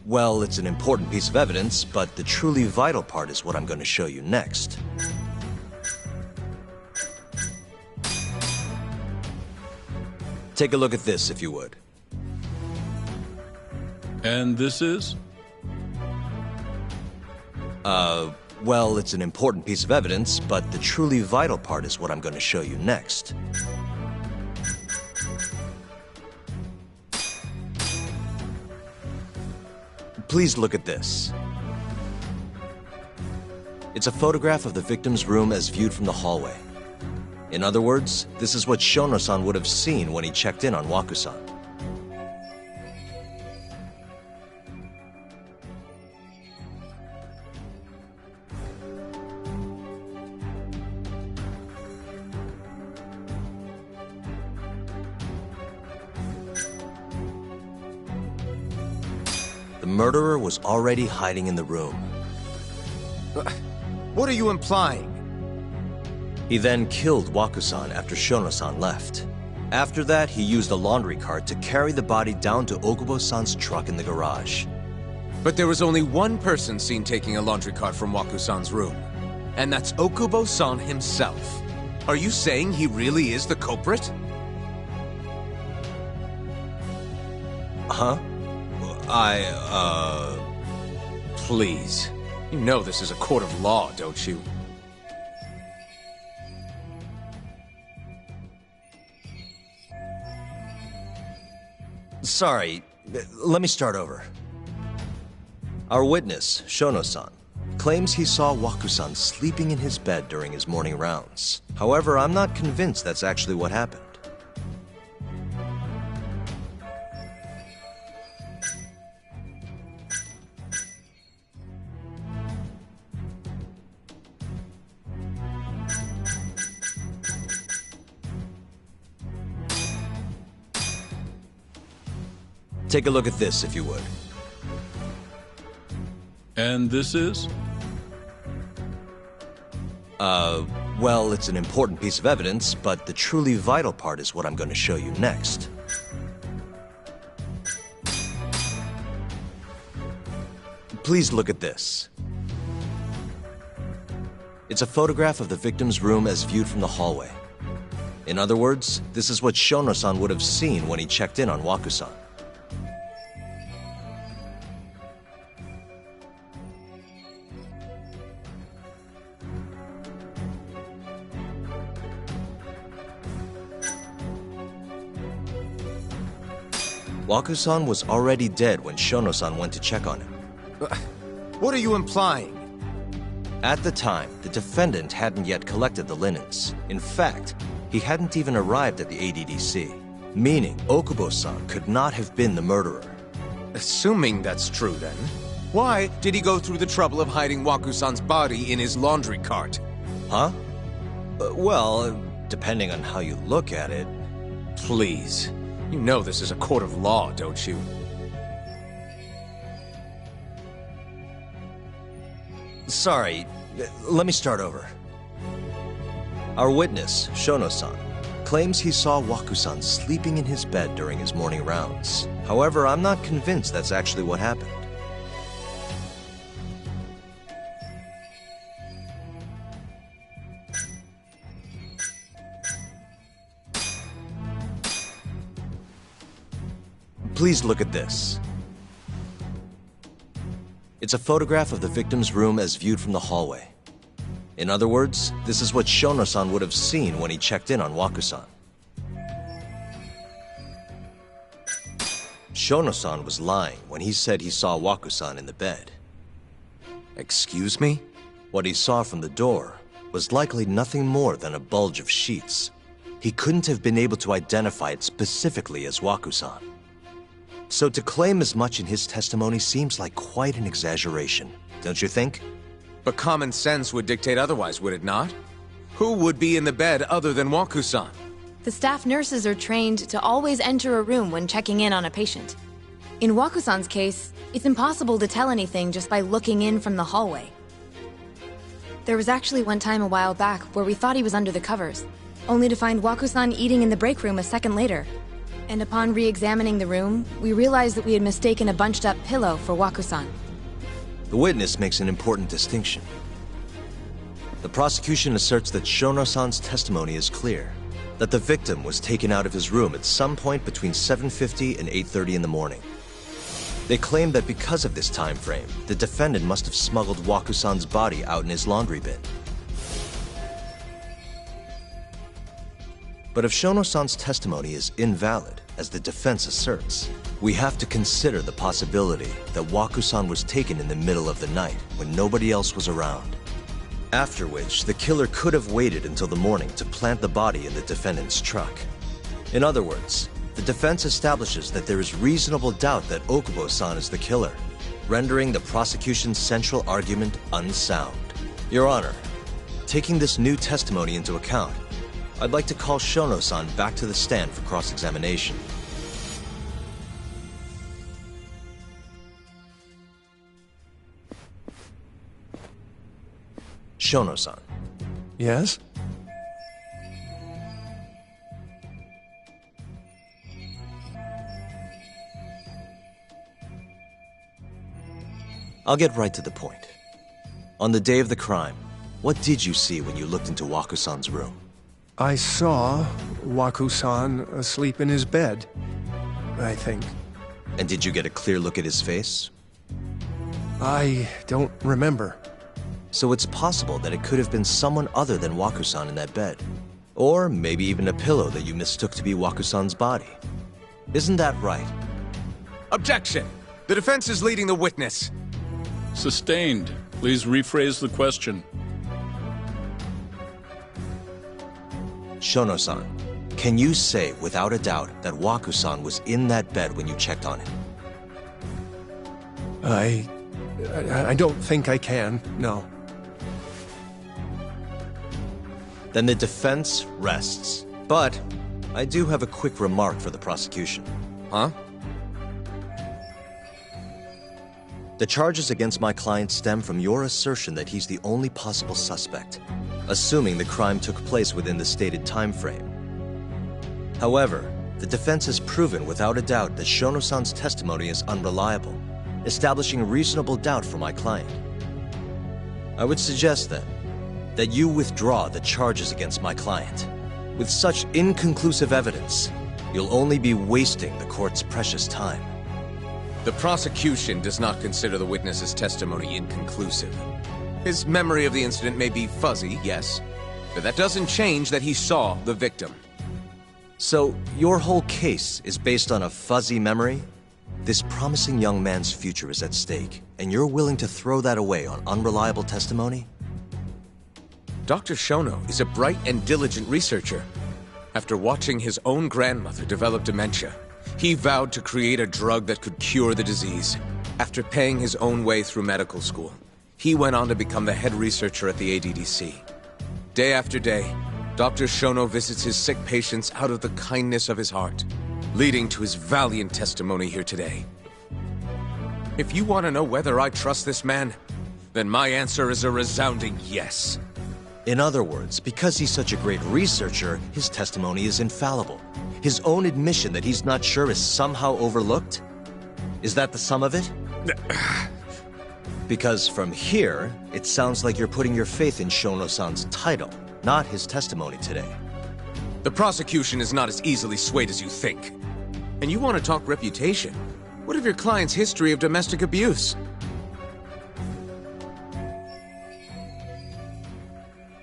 Well, it's an important piece of evidence, but the truly vital part is what I'm going to show you next. Take a look at this, if you would. And this is? Well, it's an important piece of evidence, but the truly vital part is what I'm going to show you next. Please look at this. It's a photograph of the victim's room as viewed from the hallway. In other words, this is what Shono-san would have seen when he checked in on Waku-san. The murderer was already hiding in the room. What are you implying? He then killed Waku-san after Shono-san left. After that, he used a laundry cart to carry the body down to Okubo-san's truck in the garage. But there was only one person seen taking a laundry cart from Waku-san's room. And that's Okubo-san himself. Are you saying he really is the culprit? Huh? Please. You know this is a court of law, don't you? Sorry, let me start over. Our witness, Shono-san, claims he saw Waku-san sleeping in his bed during his morning rounds. However, I'm not convinced that's actually what happened. Take a look at this, if you would. And this is? Well, it's an important piece of evidence, but the truly vital part is what I'm going to show you next. Please look at this. It's a photograph of the victim's room as viewed from the hallway. In other words, this is what Shono-san would have seen when he checked in on Waku-san. Waku-san was already dead when Shono-san went to check on him. What are you implying? At the time, the defendant hadn't yet collected the linens. In fact, he hadn't even arrived at the ADDC, meaning Okubo-san could not have been the murderer. Assuming that's true, then, Why did he go through the trouble of hiding Waku-san's body in his laundry cart? Huh? Well, depending on how you look at it... Please. You know this is a court of law, don't you? Sorry, let me start over. Our witness, Shono-san, claims he saw Waku-san sleeping in his bed during his morning rounds. However, I'm not convinced that's actually what happened. Please look at this. It's a photograph of the victim's room as viewed from the hallway. In other words, this is what Shono-san would have seen when he checked in on Waku-san. Shono-san was lying when he said he saw Waku-san in the bed. Excuse me? What he saw from the door was likely nothing more than a bulge of sheets. He couldn't have been able to identify it specifically as Waku-san. So to claim as much in his testimony seems like quite an exaggeration, don't you think? But common sense would dictate otherwise, would it not? Who would be in the bed other than Waku-san? The staff nurses are trained to always enter a room when checking in on a patient. In Waku-san's case, it's impossible to tell anything just by looking in from the hallway. There was actually one time a while back where we thought he was under the covers, only to find Waku-san eating in the break room a second later. And upon re-examining the room, we realized that we had mistaken a bunched-up pillow for Waku-san. The witness makes an important distinction. The prosecution asserts that Shono-san's testimony is clear, that the victim was taken out of his room at some point between 7:50 and 8:30 in the morning. They claim that because of this time frame, the defendant must have smuggled Waku-san's body out in his laundry bin. But if Shono-san's testimony is invalid, as the defense asserts, we have to consider the possibility that Waku-san was taken in the middle of the night when nobody else was around. After which, the killer could have waited until the morning to plant the body in the defendant's truck. In other words, the defense establishes that there is reasonable doubt that Okubo-san is the killer, rendering the prosecution's central argument unsound. Your Honor, taking this new testimony into account, I'd like to call Shono-san back to the stand for cross-examination. Shono-san. Yes? I'll get right to the point. On the day of the crime, what did you see when you looked into Waku-san's room? I saw Waku-san asleep in his bed, I think. And did you get a clear look at his face? I don't remember. So it's possible that it could have been someone other than Waku-san in that bed. Or maybe even a pillow that you mistook to be Waku-san's body. Isn't that right? Objection! The defense is leading the witness. Sustained. Please rephrase the question. Shono-san, can you say without a doubt that Waku-san was in that bed when you checked on him? I don't think I can, no. Then the defense rests. But I do have a quick remark for the prosecution. Huh? The charges against my client stem from your assertion that he's the only possible suspect, assuming the crime took place within the stated time frame. However, the defense has proven without a doubt that Shono-san's testimony is unreliable, establishing reasonable doubt for my client. I would suggest then that you withdraw the charges against my client. With such inconclusive evidence, you'll only be wasting the court's precious time. The prosecution does not consider the witness's testimony inconclusive. His memory of the incident may be fuzzy, yes, but that doesn't change that he saw the victim. So, your whole case is based on a fuzzy memory? This promising young man's future is at stake, and you're willing to throw that away on unreliable testimony? Dr. Shono is a bright and diligent researcher. After watching his own grandmother develop dementia, he vowed to create a drug that could cure the disease. After paying his own way through medical school, he went on to become the head researcher at the ADDC. Day after day, Dr. Shono visits his sick patients out of the kindness of his heart, leading to his valiant testimony here today. If you want to know whether I trust this man, then my answer is a resounding yes. In other words, because he's such a great researcher, his testimony is infallible. His own admission that he's not sure is somehow overlooked? Is that the sum of it? Because from here, it sounds like you're putting your faith in Shono-san's title, not his testimony today. The prosecution is not as easily swayed as you think. And you want to talk reputation? What of your client's history of domestic abuse?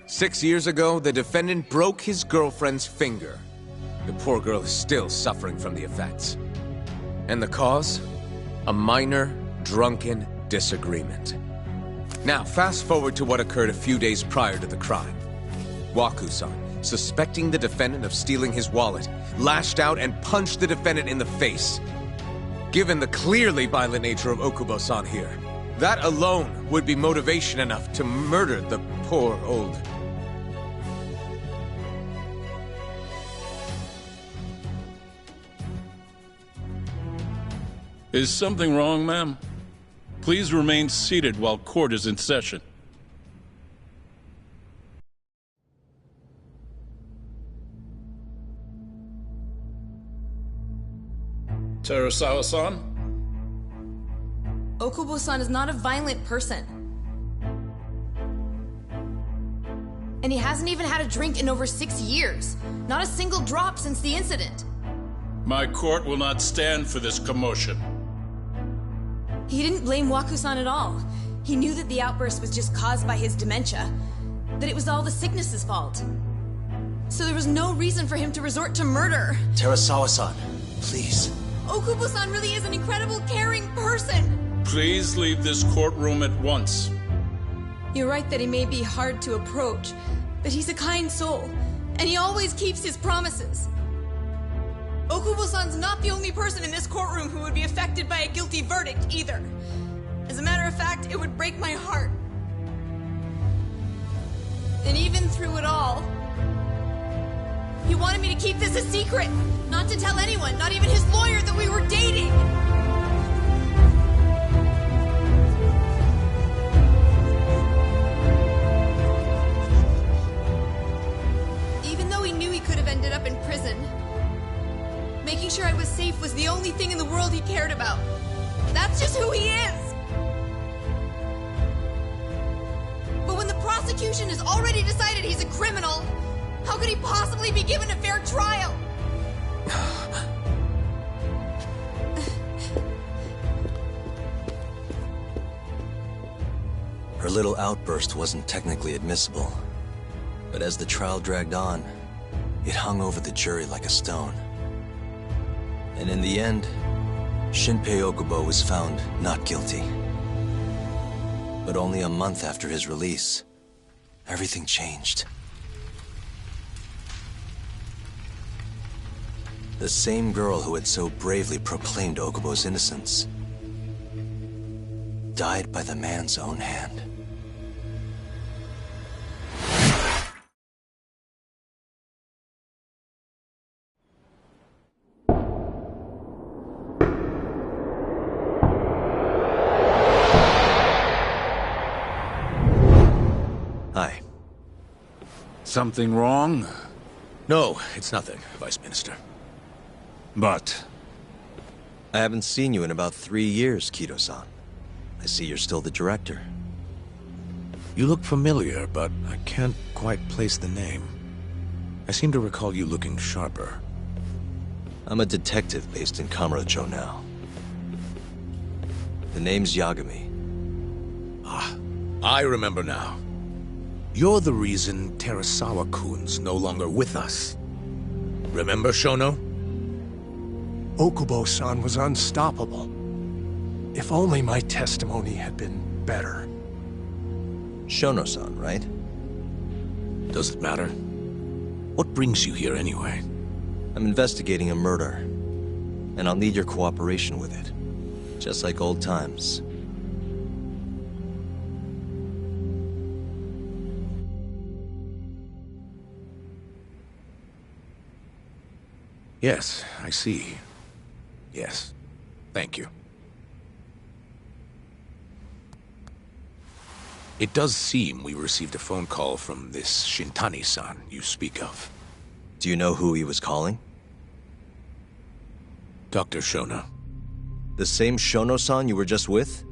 Six years ago, the defendant broke his girlfriend's finger. The poor girl is still suffering from the effects. And the cause? A minor, drunken disagreement. Now, fast forward to what occurred a few days prior to the crime. Waku-san, suspecting the defendant of stealing his wallet, lashed out and punched the defendant in the face. Given the clearly violent nature of Okubo-san here, that alone would be motivation enough to murder the poor old... Is something wrong, ma'am? Please remain seated while court is in session. Terasawa-san? Okubo-san is not a violent person. And he hasn't even had a drink in over 6 years. Not a single drop since the incident. My court will not stand for this commotion. He didn't blame Waku-san at all. He knew that the outburst was just caused by his dementia. That it was all the sickness's fault. So there was no reason for him to resort to murder. Terasawa-san, please. Okubo-san really is an incredible, caring person. Please leave this courtroom at once. You're right that he may be hard to approach, but he's a kind soul, and he always keeps his promises. Okubo-san's not the only person in this courtroom who would be affected by a guilty verdict, either. As a matter of fact, it would break my heart. And even through it all, he wanted me to keep this a secret, not to tell anyone, not even his lawyer, that we were dating. Even though he knew he could have ended up in prison, making sure I was safe was the only thing in the world he cared about. That's just who he is! But when the prosecution has already decided he's a criminal, how could he possibly be given a fair trial? Her little outburst wasn't technically admissible, but as the trial dragged on, it hung over the jury like a stone. And in the end, Shinpei Okubo was found not guilty. But only a month after his release, everything changed. The same girl who had so bravely proclaimed Okubo's innocence died by the man's own hand. Hi. Something wrong? No, it's nothing, Vice Minister. But... I haven't seen you in about 3 years, Kido-san. I see you're still the director. You look familiar, but I can't quite place the name. I seem to recall you looking sharper. I'm a detective based in Kamurocho now. The name's Yagami. Ah, I remember now. You're the reason Terasawa-kun's no longer with us. Remember, Shono? Okubo-san was unstoppable. If only my testimony had been better. Shono-san, right? Does it matter? What brings you here anyway? I'm investigating a murder, and I'll need your cooperation with it. Just like old times. Yes, I see. Yes. Thank you. It does seem we received a phone call from this Shintani-san you speak of. Do you know who he was calling? Dr. Shono. The same Shono-san you were just with?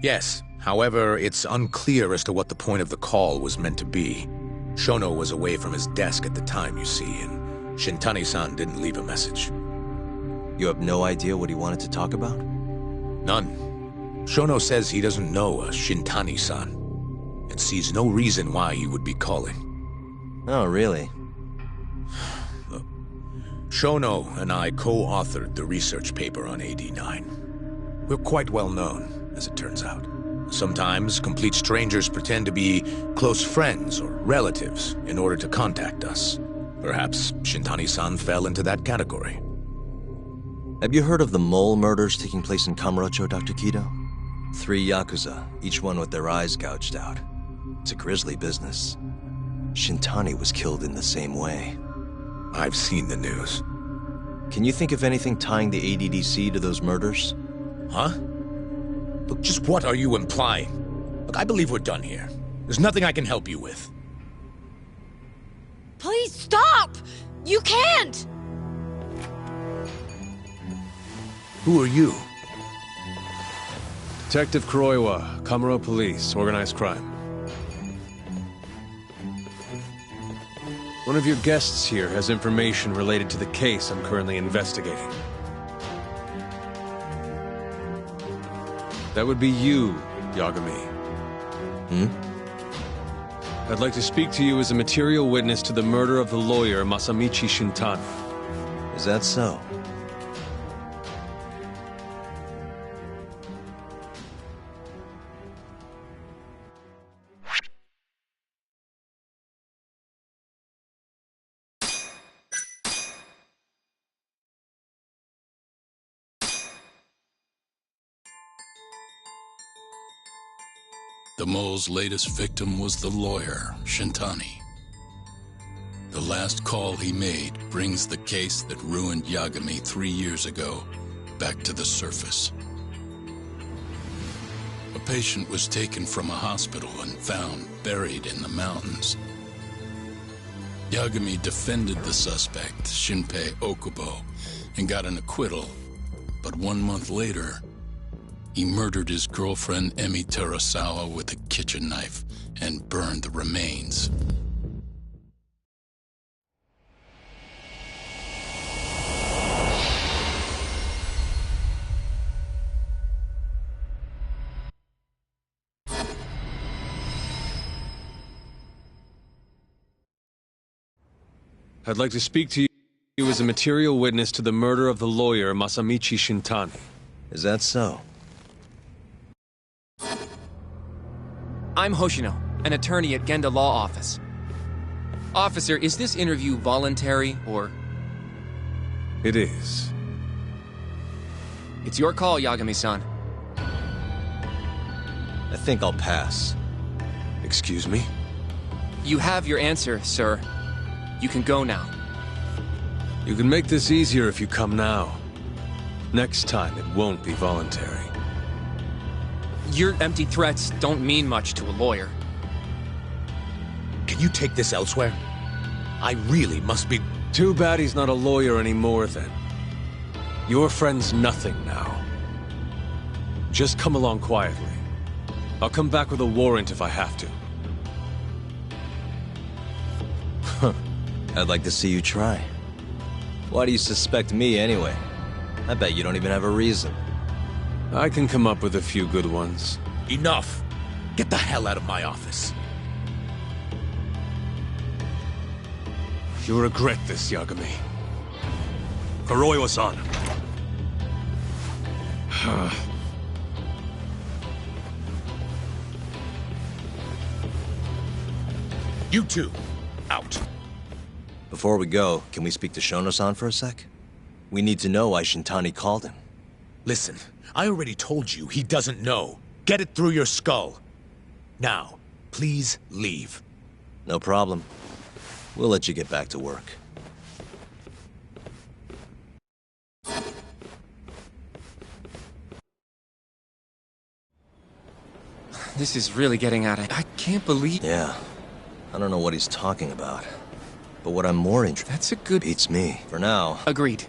Yes. However, it's unclear as to what the point of the call was meant to be. Shono was away from his desk at the time, you see, and Shintani-san didn't leave a message. You have no idea what he wanted to talk about? None. Shono says he doesn't know a Shintani-san, and sees no reason why he would be calling. Oh, really? Look, Shono and I co-authored the research paper on AD9. We're quite well known, as it turns out. Sometimes, complete strangers pretend to be close friends or relatives in order to contact us. Perhaps Shintani-san fell into that category. Have you heard of the mole murders taking place in Kamurocho, Dr. Kido? 3 Yakuza, each one with their eyes gouged out. It's a grisly business. Shintani was killed in the same way. I've seen the news. Can you think of anything tying the ADDC to those murders? Huh? Look, just what are you implying? Look, I believe we're done here. There's nothing I can help you with. Please stop! You can't! Who are you? Detective Kuroiwa, Kamuro Police, Organized Crime. One of your guests here has information related to the case I'm currently investigating. That would be you, Yagami. I'd like to speak to you as a material witness to the murder of the lawyer Masamichi Shintani. Is that so? The mole's latest victim was the lawyer, Shintani. The last call he made brings the case that ruined Yagami 3 years ago back to the surface. A patient was taken from a hospital and found buried in the mountains. Yagami defended the suspect, Shinpei Okubo, and got an acquittal, but 1 month later, he murdered his girlfriend Emi Terasawa with a kitchen knife and burned the remains. I'd like to speak to you as a material witness to the murder of the lawyer Masamichi Shintani. Is that so? I'm Hoshino, an attorney at Genda Law Office. Officer, is this interview voluntary, or...? It is. It's your call, Yagami-san. I think I'll pass. Excuse me? You have your answer, sir. You can go now. You can make this easier if you come now. Next time, it won't be voluntary. Your empty threats don't mean much to a lawyer. Can you take this elsewhere? I really must be... Too bad he's not a lawyer anymore, then. Your friend's nothing now. Just come along quietly. I'll come back with a warrant if I have to. I'd like to see you try. Why do you suspect me anyway? I bet you don't even have a reason. I can come up with a few good ones. Enough! Get the hell out of my office. You'll regret this, Yagami. Kuroiwa-san. You two, out. Before we go, can we speak to Shono-san for a sec? We need to know why Shintani called him. Listen, I already told you he doesn't know. Get it through your skull. Now, please leave. No problem. We'll let you get back to work. This is really getting out of... I can't believe... Yeah. I don't know what he's talking about. But what I'm more interested... That's a good... Beats me. For now. Agreed.